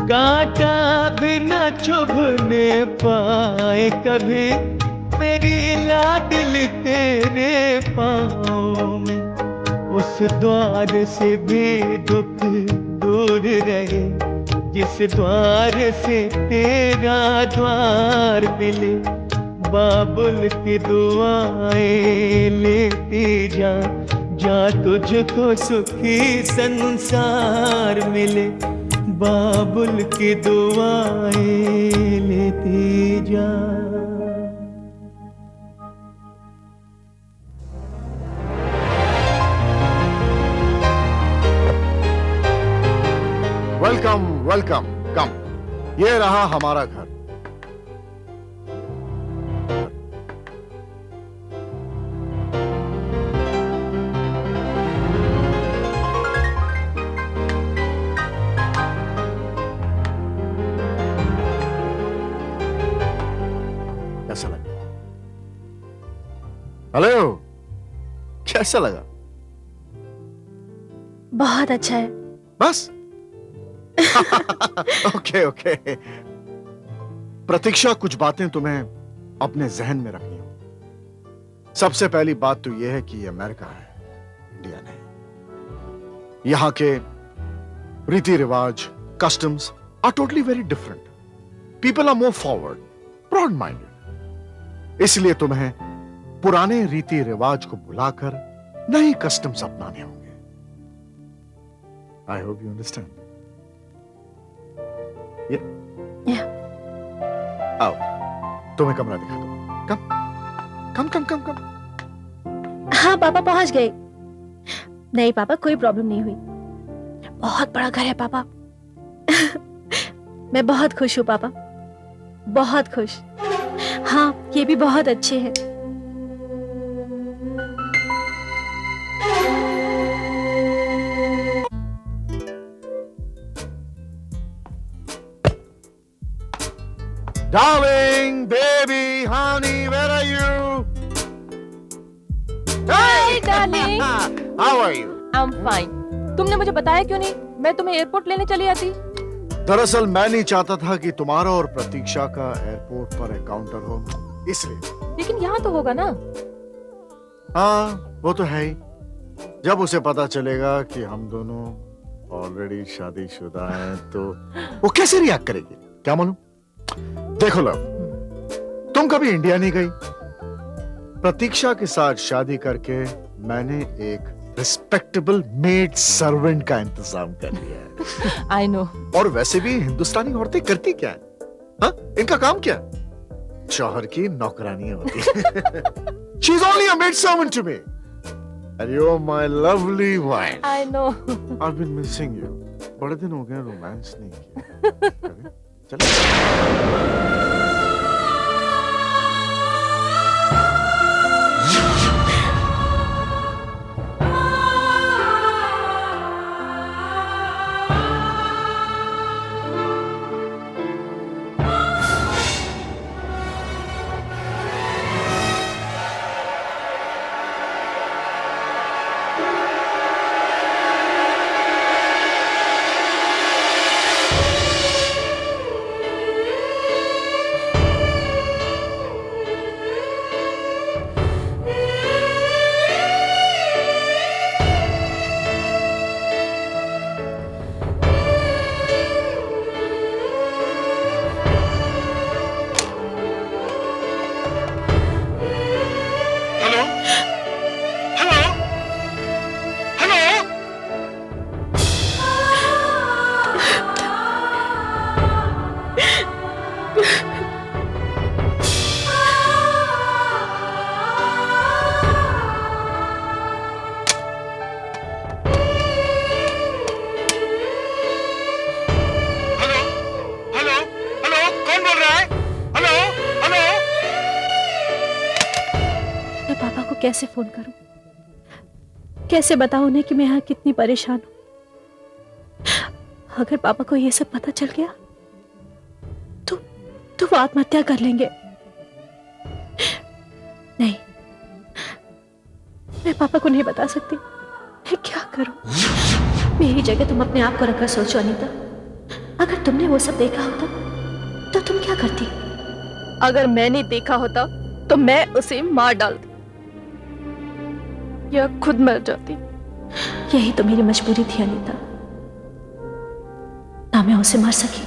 कांटा भी न चुभने पाए कभी मेरी लाडली तेरे पाँव में। उस द्वार से भी दुख दूर रहे जिस द्वार से तेरा द्वार मिले। बाबुल की दुआएं लेती जा, जा तुझको सुखी संसार मिले। बाबुल की दुआएं लेती जा। वेलकम वेलकम, कम। ये रहा हमारा घर। कैसा लगा? हेलो, कैसा लगा? बहुत अच्छा है। बस ओके ओके। प्रतीक्षा, कुछ बातें तुम्हें अपने जहन में रखनी हो। सबसे पहली बात तो यह है कि ये अमेरिका है, इंडिया नहीं। यहां के रीति रिवाज, customs are totally very different. People are more forward, broad minded. इसलिए तुम्हें पुराने रीति रिवाज को भुलाकर नए कस्टम्स अपनाने होंगे। I hope you understand. आओ, तुम्हें कमरा दिखा दो। कम कम कम कम कम। हाँ पापा, पहुंच गए। नहीं पापा, कोई प्रॉब्लम नहीं हुई। बहुत बड़ा घर है पापा। मैं बहुत खुश हूँ पापा, बहुत खुश। हाँ, ये भी बहुत अच्छे हैं। Darling, baby, honey, where are you? Hey, darling. How are you? I'm fine. तुमने मुझे बताया क्यों नहीं? मैं तुम्हें एयरपोर्ट लेने चली आती। दरअसल मैं नहीं चाहता था कि तुम्हारा और प्रतीक्षा का एयरपोर्ट पर एनकाउंटर हो, इसलिए। लेकिन यहाँ तो होगा ना? हाँ, वो तो है ही। जब उसे पता चलेगा कि हम दोनों ऑलरेडी शादीशुदा हैं, तो वो कैसे रिएक्ट करेगी, क्या मालूम? देखो लव, तुम कभी इंडिया नहीं गई। प्रतीक्षा के साथ शादी करके मैंने एक रिस्पेक्टेबल मेड सर्वेंट का इंतजाम कर लिया है। I know. और वैसे भी हिंदुस्तानी औरतें करती क्या है? हाँ? इनका काम क्या? शौहर की नौकरानियां होती है। She's only a maid servant to me. And you're my lovely wife. I know. I've been missing you. बड़े दिन हो गए रोमांस नहीं किया। चलो। कैसे फोन करूं, कैसे बताऊं उन्हें कि मैं यहाँ कितनी परेशान हूं। अगर पापा को ये सब पता चल गया तो वो आत्महत्या कर लेंगे। मैं पापा को नहीं बता सकती। मैं क्या करूं? मेरी जगह तुम अपने आप को रखकर सोचो अनीता। अगर तुमने वो सब देखा होता तो तुम क्या करती? अगर मैंने देखा होता तो मैं उसे मार डालती या खुद मर जाती। यही तो मेरी मजबूरी थी अनीता। ना मैं उसे मार सकी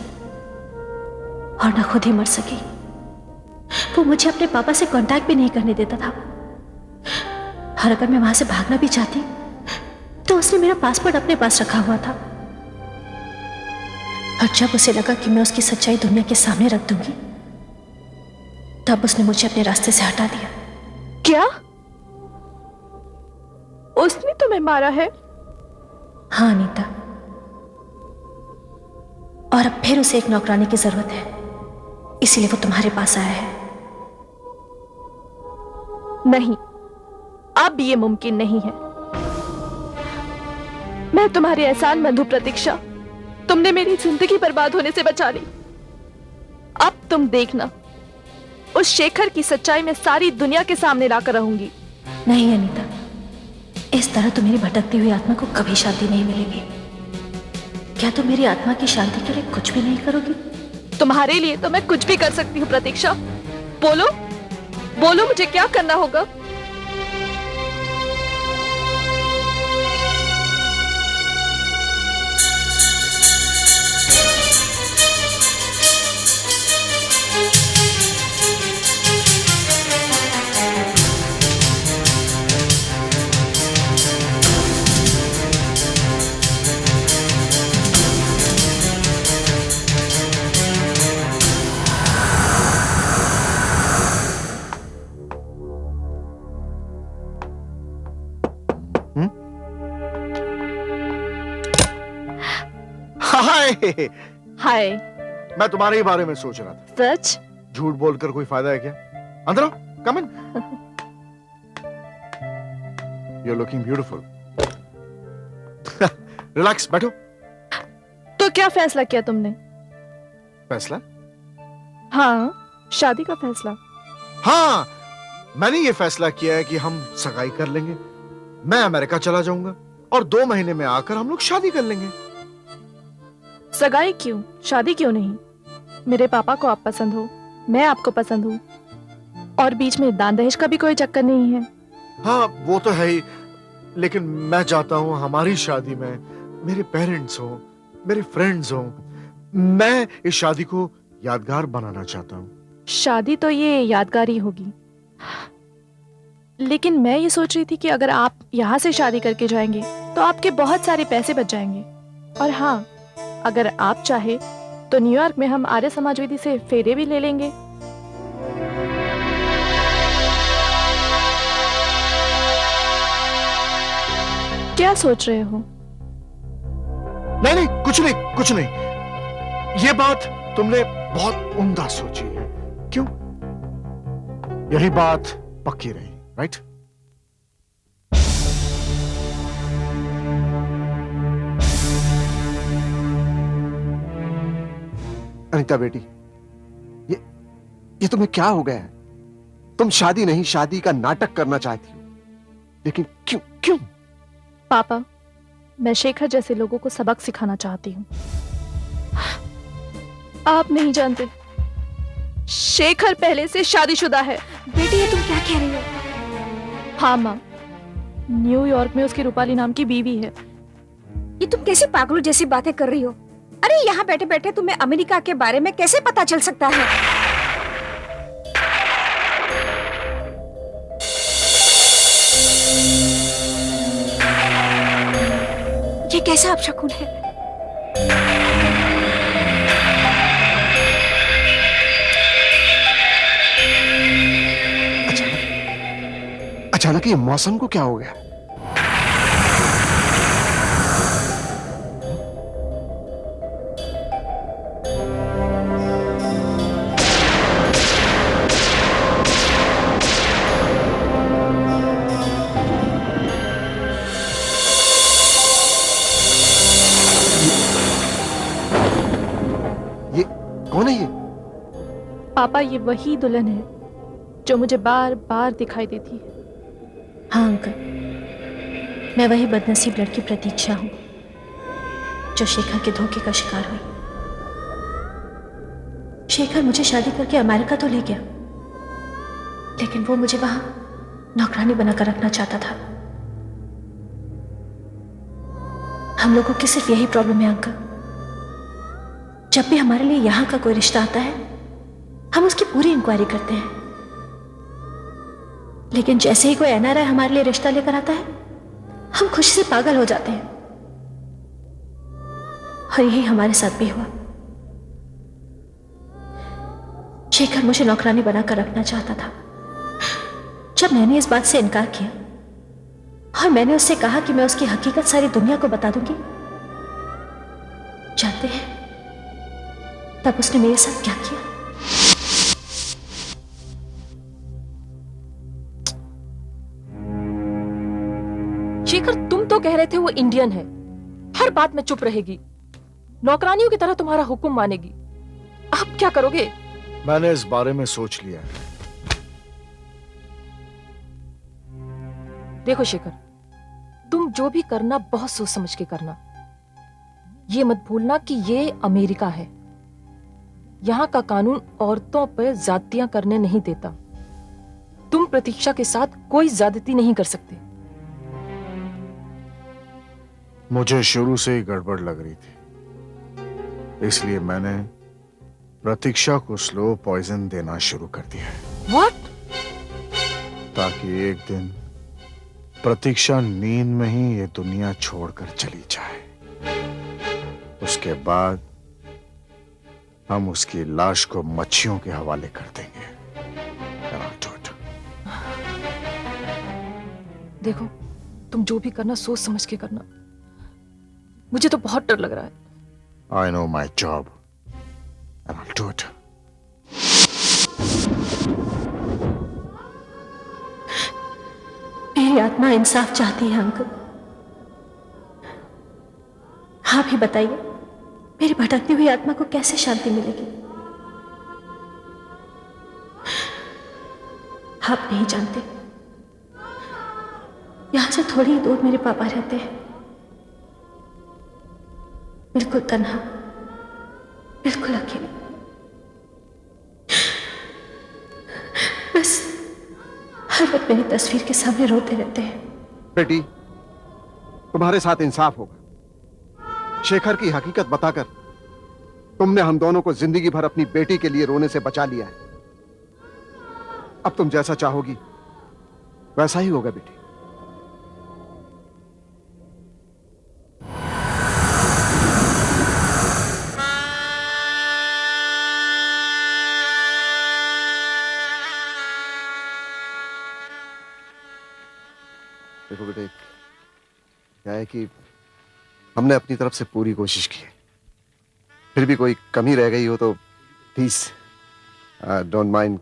और ना खुद ही मर सकी। वो मुझे अपने पापा से कांटेक्ट भी नहीं करने देता था, और अगर मैं वहां से भागना भी चाहती तो उसने मेरा पासपोर्ट अपने पास रखा हुआ था। और जब उसे लगा कि मैं उसकी सच्चाई दुनिया के सामने रख दूंगी, तब उसने मुझे अपने रास्ते से हटा दिया। क्या? उसने तुम्हें मारा है? हाँ अनीता, और अब फिर उसे एक नौकरानी की जरूरत है, इसीलिए वो तुम्हारे पास आया है। नहीं, अब ये मुमकिन नहीं है। मैं तुम्हारी एहसान मंद हूं प्रतीक्षा। तुमने मेरी जिंदगी बर्बाद होने से बचा ली। अब तुम देखना, उस शेखर की सच्चाई में सारी दुनिया के सामने लाकर रहूंगी। नहीं अनीता, इस तरह तो मेरी भटकती हुई आत्मा को कभी शांति नहीं मिलेगी। क्या तुम मेरी आत्मा की शांति के लिए कुछ भी नहीं करोगी? तुम्हारे लिए तो मैं कुछ भी कर सकती हूँ प्रतीक्षा। बोलो बोलो, मुझे क्या करना होगा? हाय, हाय। मैं तुम्हारे ही बारे में सोच रहा था। सच? झूठ बोलकर कोई फायदा है क्या? अंदर आओ, come in. You are looking beautiful. Relax, बैठो। तो क्या फैसला किया तुमने? फैसला? हाँ, शादी का फैसला। हाँ, मैंने ये फैसला किया है कि हम सगाई कर लेंगे। मैं अमेरिका चला जाऊंगा और 2 महीने में आकर हम लोग शादी कर लेंगे। सगाई क्यों, शादी क्यों नहीं? मेरे पापा को आप पसंद हो, मैं आपको पसंद हूँ, और बीच में दान दहेज का भी कोई चक्कर नहीं है। हाँ, वो तो है ही, लेकिन मैं चाहता हूँ हमारी शादी में मेरे पेरेंट्स हो, मेरे फ्रेंड्स हो। मैं इस शादी को यादगार बनाना चाहता हूँ। शादी तो ये यादगार ही होगी, लेकिन मैं ये सोच रही थी कि अगर आप यहाँ से शादी करके जाएंगे तो आपके बहुत सारे पैसे बच जाएंगे। और हाँ, अगर आप चाहे तो न्यूयॉर्क में हम आर्य समाजवादी से फेरे भी ले लेंगे। क्या सोच रहे हो? नहीं नहीं, कुछ नहीं, कुछ नहीं। ये बात तुमने बहुत उम्दा सोची है। क्यों? यही बात पक्की रही, राइट? अनीता बेटी, ये तुम्हें क्या हो गया है? तुम शादी नहीं, शादी का नाटक करना चाहती हो, लेकिन क्यों क्यों? पापा, मैं शेखर जैसे लोगों को सबक सिखाना चाहती हूँ। आप नहीं जानते, शेखर पहले से शादीशुदा है। बेटी ये तुम क्या कह रही हो? हाँ माँ, न्यूयॉर्क में उसकी रूपाली नाम की बीवी है। ये तुम कैसे पागलों जैसी बातें कर रही हो? अरे यहाँ बैठे बैठे तुम्हें अमेरिका के बारे में कैसे पता चल सकता है? ये कैसा अपशकुन है? अचानक ये मौसम को क्या हो गया? कौन है ये? पापा, ये वही दुल्हन है जो मुझे बार बार दिखाई देती है। हाँ अंकल, मैं वही बदनसीब लड़की प्रतीक्षा हूं जो शेखर के धोखे का शिकार हुई। शेखर मुझे शादी करके अमेरिका तो ले गया, लेकिन वो मुझे वहां नौकरानी बनाकर रखना चाहता था। हम लोगों की सिर्फ यही प्रॉब्लम है अंकल, जब भी हमारे लिए यहां का कोई रिश्ता आता है हम उसकी पूरी इंक्वायरी करते हैं, लेकिन जैसे ही कोई एनआरआई हमारे लिए रिश्ता लेकर आता है हम खुशी से पागल हो जाते हैं। और यही हमारे साथ भी हुआ। शेखर मुझे नौकरानी बनाकर रखना चाहता था। जब मैंने इस बात से इनकार किया और मैंने उससे कहा कि मैं उसकी हकीकत सारी दुनिया को बता दूंगी, जानते हैं तब उसने मेरे साथ क्या किया? शेखर, तुम तो कह रहे थे वो इंडियन है, हर बात में चुप रहेगी, नौकरानियों की तरह तुम्हारा हुक्म मानेगी। अब क्या करोगे? मैंने इस बारे में सोच लिया है। देखो शेखर, तुम जो भी करना बहुत सोच समझ के करना। ये मत भूलना कि ये अमेरिका है, यहाँ का कानून औरतों पर ज्यादतियां करने नहीं देता। तुम प्रतीक्षा के साथ कोई ज्यादती नहीं कर सकते। मुझे शुरू से ही गड़बड़ लग रही थी, इसलिए मैंने प्रतीक्षा को स्लो पॉइजन देना शुरू कर दिया है। What? ताकि एक दिन प्रतीक्षा नींद में ही ये दुनिया छोड़कर चली जाए। उसके बाद हम उसकी लाश को मच्छियों के हवाले कर देंगे। देखो, तुम जो भी करना सोच समझ के करना। मुझे तो बहुत डर लग रहा है। I know my job and I'll do it. मेरी आत्मा इंसाफ चाहती है अंकल। आप ही बताइए, मेरी भटकती हुई आत्मा को कैसे शांति मिलेगी? आप नहीं जानते, यहां से थोड़ी ही दूर मेरे पापा रहते हैं, बिल्कुल तन्हा, बिल्कुल अकेले। बस हर वक्त मेरी तस्वीर के सामने रोते रहते हैं। बेटी, तुम्हारे साथ इंसाफ होगा। शेखर की हकीकत बताकर तुमने हम दोनों को जिंदगी भर अपनी बेटी के लिए रोने से बचा लिया है। अब तुम जैसा चाहोगी वैसा ही होगा बेटी। देखो बेटे, क्या है कि हमने अपनी तरफ से पूरी कोशिश की है, फिर भी कोई कमी रह गई हो तो प्लीज डोंट माइंड,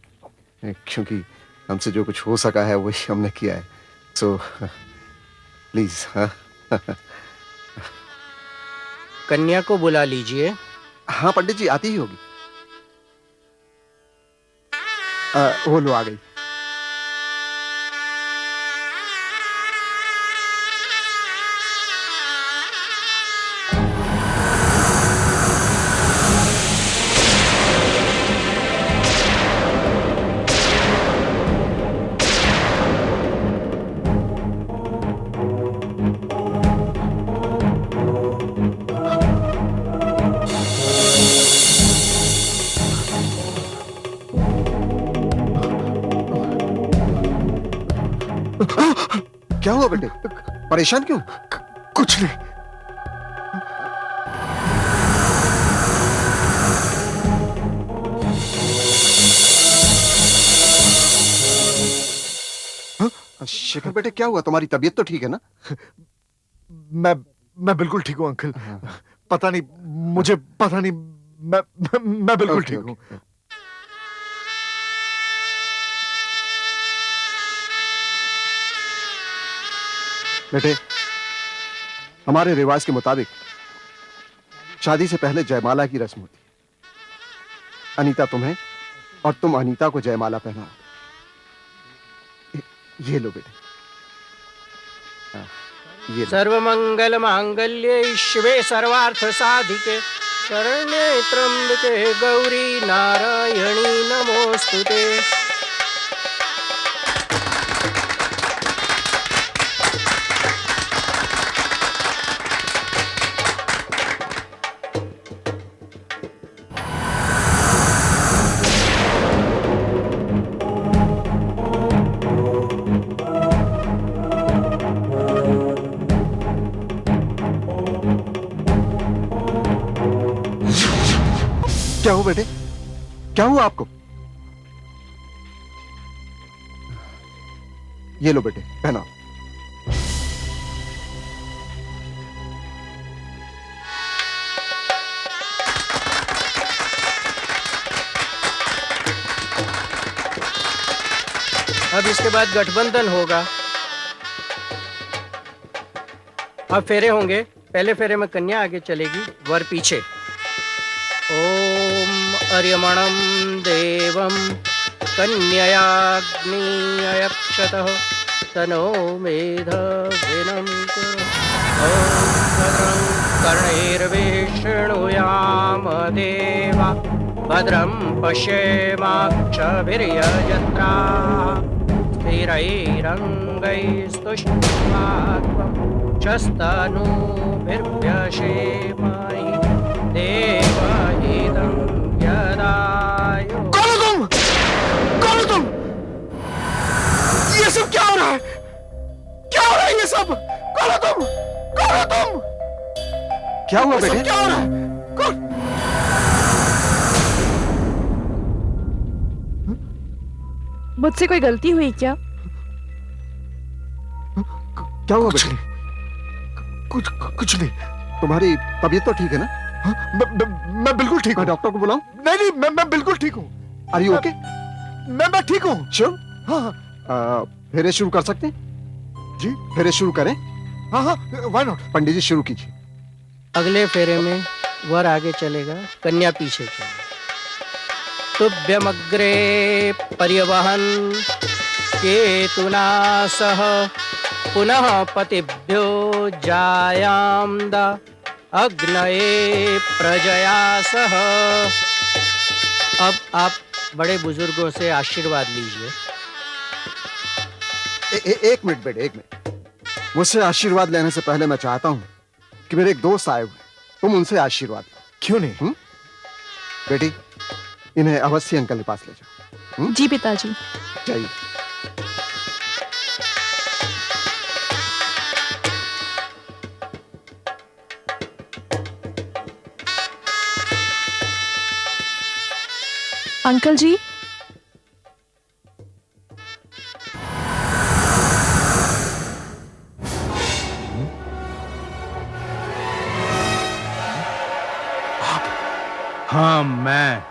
क्योंकि हमसे जो कुछ हो सका है वही हमने किया है। So please. कन्या को बुला लीजिए। हाँ पंडित जी, आती ही होगी। वो लो आ गई। क्या हुआ बेटे, परेशान क्यों? कुछ नहीं। शेखर बेटे, क्या हुआ? तुम्हारी तबीयत तो ठीक है ना? मैं बिल्कुल ठीक हूँ अंकल। पता नहीं, मुझे पता नहीं, मैं बिल्कुल ठीक हूँ। बेटे, हमारे रिवाज के मुताबिक शादी से पहले जयमाला की रस्म होती है। अनीता तुम्हें और तुम अनीता को जयमाला पहनाओ। ये लो बेटे। ये सर्वमंगल मांगल्ये शिवे सर्वार्थ साधिके शरण्ये त्र्यंबके गौरी नारायणी नमोस्तुते। क्या हुआ बेटे, क्या हुआ आपको? ये लो बेटे, पहना। अब इसके बाद गठबंधन होगा। अब फेरे होंगे। पहले फेरे में कन्या आगे चलेगी, वर पीछे। ओम अर्यमणं देवं कन्ययाग्नियक्षतः तनो मेधाविनं कुरु। ओम भद्रं कर्णैर्विष्णुयाम देवा भद्रं पश्येमाक्षभिर्यजत्रा स्थिरैरङ्गैस्तुष्टुवात्वं शस्तनूभिर्व्यशेमाहि देवहितं यदायु। कौन हो तुम? ये सब क्या हो रहा है? क्या हो रहा है ये सब? कौन हो तुम? कौन हो तुम? क्या हुआ ये सब बेटे? क्या हो रहा है? कौन? मुझसे कोई गलती हुई क्या? क्या हुआ बेटे? कुछ नहीं। तुम्हारी तबीयत तो ठीक है ना? मैं बिल्कुल ठीक मैं हूँ। डॉक्टर को बुलाऊं? नहीं, मैं बिल्कुल ठीक हूँ। Are you okay? मैं ठीक हूँ। श्योर? हाँ फेरे शुरू कर सकते हैं? जी। फेरे शुरू करें? हाँ, व्हाई नॉट? पंडित जी शुरू कीजिए। अगले फेरे में वर आगे चलेगा, कन्या पीछे चलेगी। तुभ्यमग्रे पर्यवहन केतुना सह पुनः पतिभ्यो जायाम द अग्नये प्रजया सह। अब आप बड़े बुजुर्गों से आशीर्वाद लीजिए। एक मिनट बेटे, एक मिनट। मुझसे आशीर्वाद लेने से पहले मैं चाहता हूं कि मेरे एक दोस्त आए हुए, तुम उनसे आशीर्वाद लो। क्यों नहीं? बेटी, इन्हें अवश्य अंकल के पास ले जाओ। जी पिताजी। चाहिए। अंकल जी, हाँ, मैं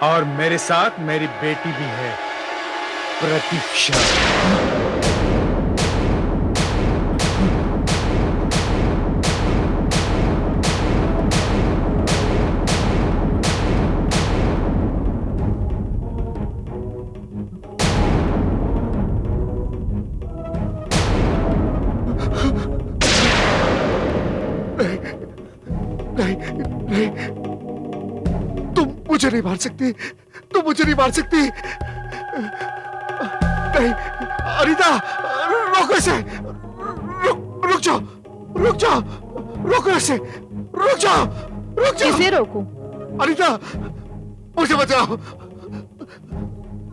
और मेरे साथ मेरी बेटी भी है, प्रतीक्षा। नहीं, तुम मुझे नहीं मार सकती, तुम मुझे नहीं मार सकती। नहीं, अनीता, रोको इसे, रुक जाओ, रुक जाओ, रोको इसे, रुक जाओ, रुक जाओ। किसे रोकूं? अनीता, मुझे बचाओ,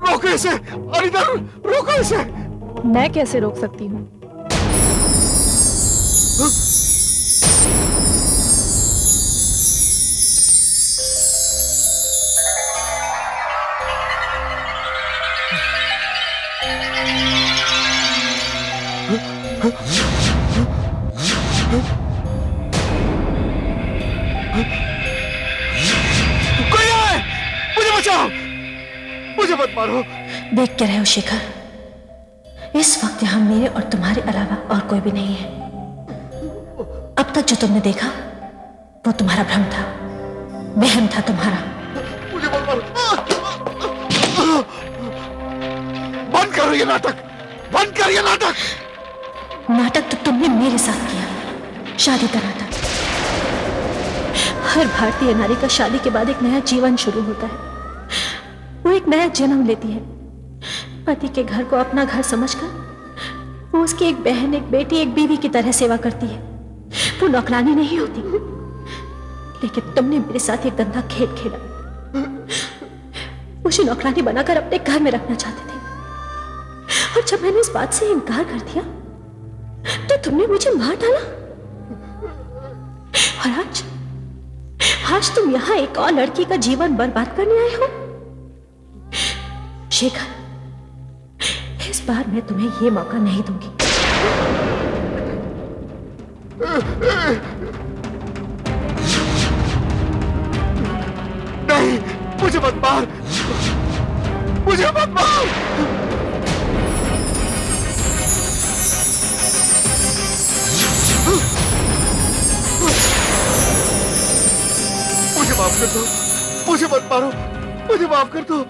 रोको इसे, अनीता, रोको इसे। मैं कैसे रोक सकती हूँ? कोई है, मुझे बचाओ, मुझे मत मारो। देख क्या रहे हो शिखर, इस वक्त यहाँ मेरे और तुम्हारे अलावा और कोई भी नहीं है। अब तक जो तुमने देखा वो तुम्हारा भ्रम था, वहम था तुम्हारा। मुझे मत मारो। बंद करो ये नाटक, बंद कर ये नाटक। नाटक तो तुमने मेरे साथ किया, शादी का नाटक। हर भारतीय नारी का शादी के बाद एक नया जीवन शुरू होता है। वो एक नया जन्म लेती है। पति के घर को अपना घर समझकर वो उसकी एक बहन, एक बेटी, एक बीवी की तरह सेवा करती है। वो नौकरानी नहीं होती। लेकिन तुमने मेरे साथ एक गंदा खेल खेला। मुझे नौकरानी बनाकर अपने घर में रखना चाहते थे, और जब मैंने इस बात से इनकार कर दिया तो तुमने मुझे मार डाला। और आज तुम यहां एक और लड़की का जीवन बर्बाद करने आए हो। शेखर, इस बार मैं तुम्हें यह मौका नहीं दूंगी। नहीं, मुझे मत मार, मुझे मत मार। मुझे माफ कर दो, मुझे मत मारो, मुझे माफ कर दो।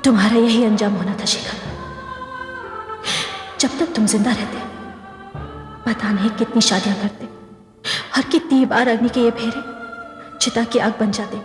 तुम्हारा यही अंजाम होना था शेखर। जब तक तुम जिंदा रहते, पता नहीं कितनी शादियां करते और कितनी बार अग्नि के ये फेरे चिता की आग बन जाते।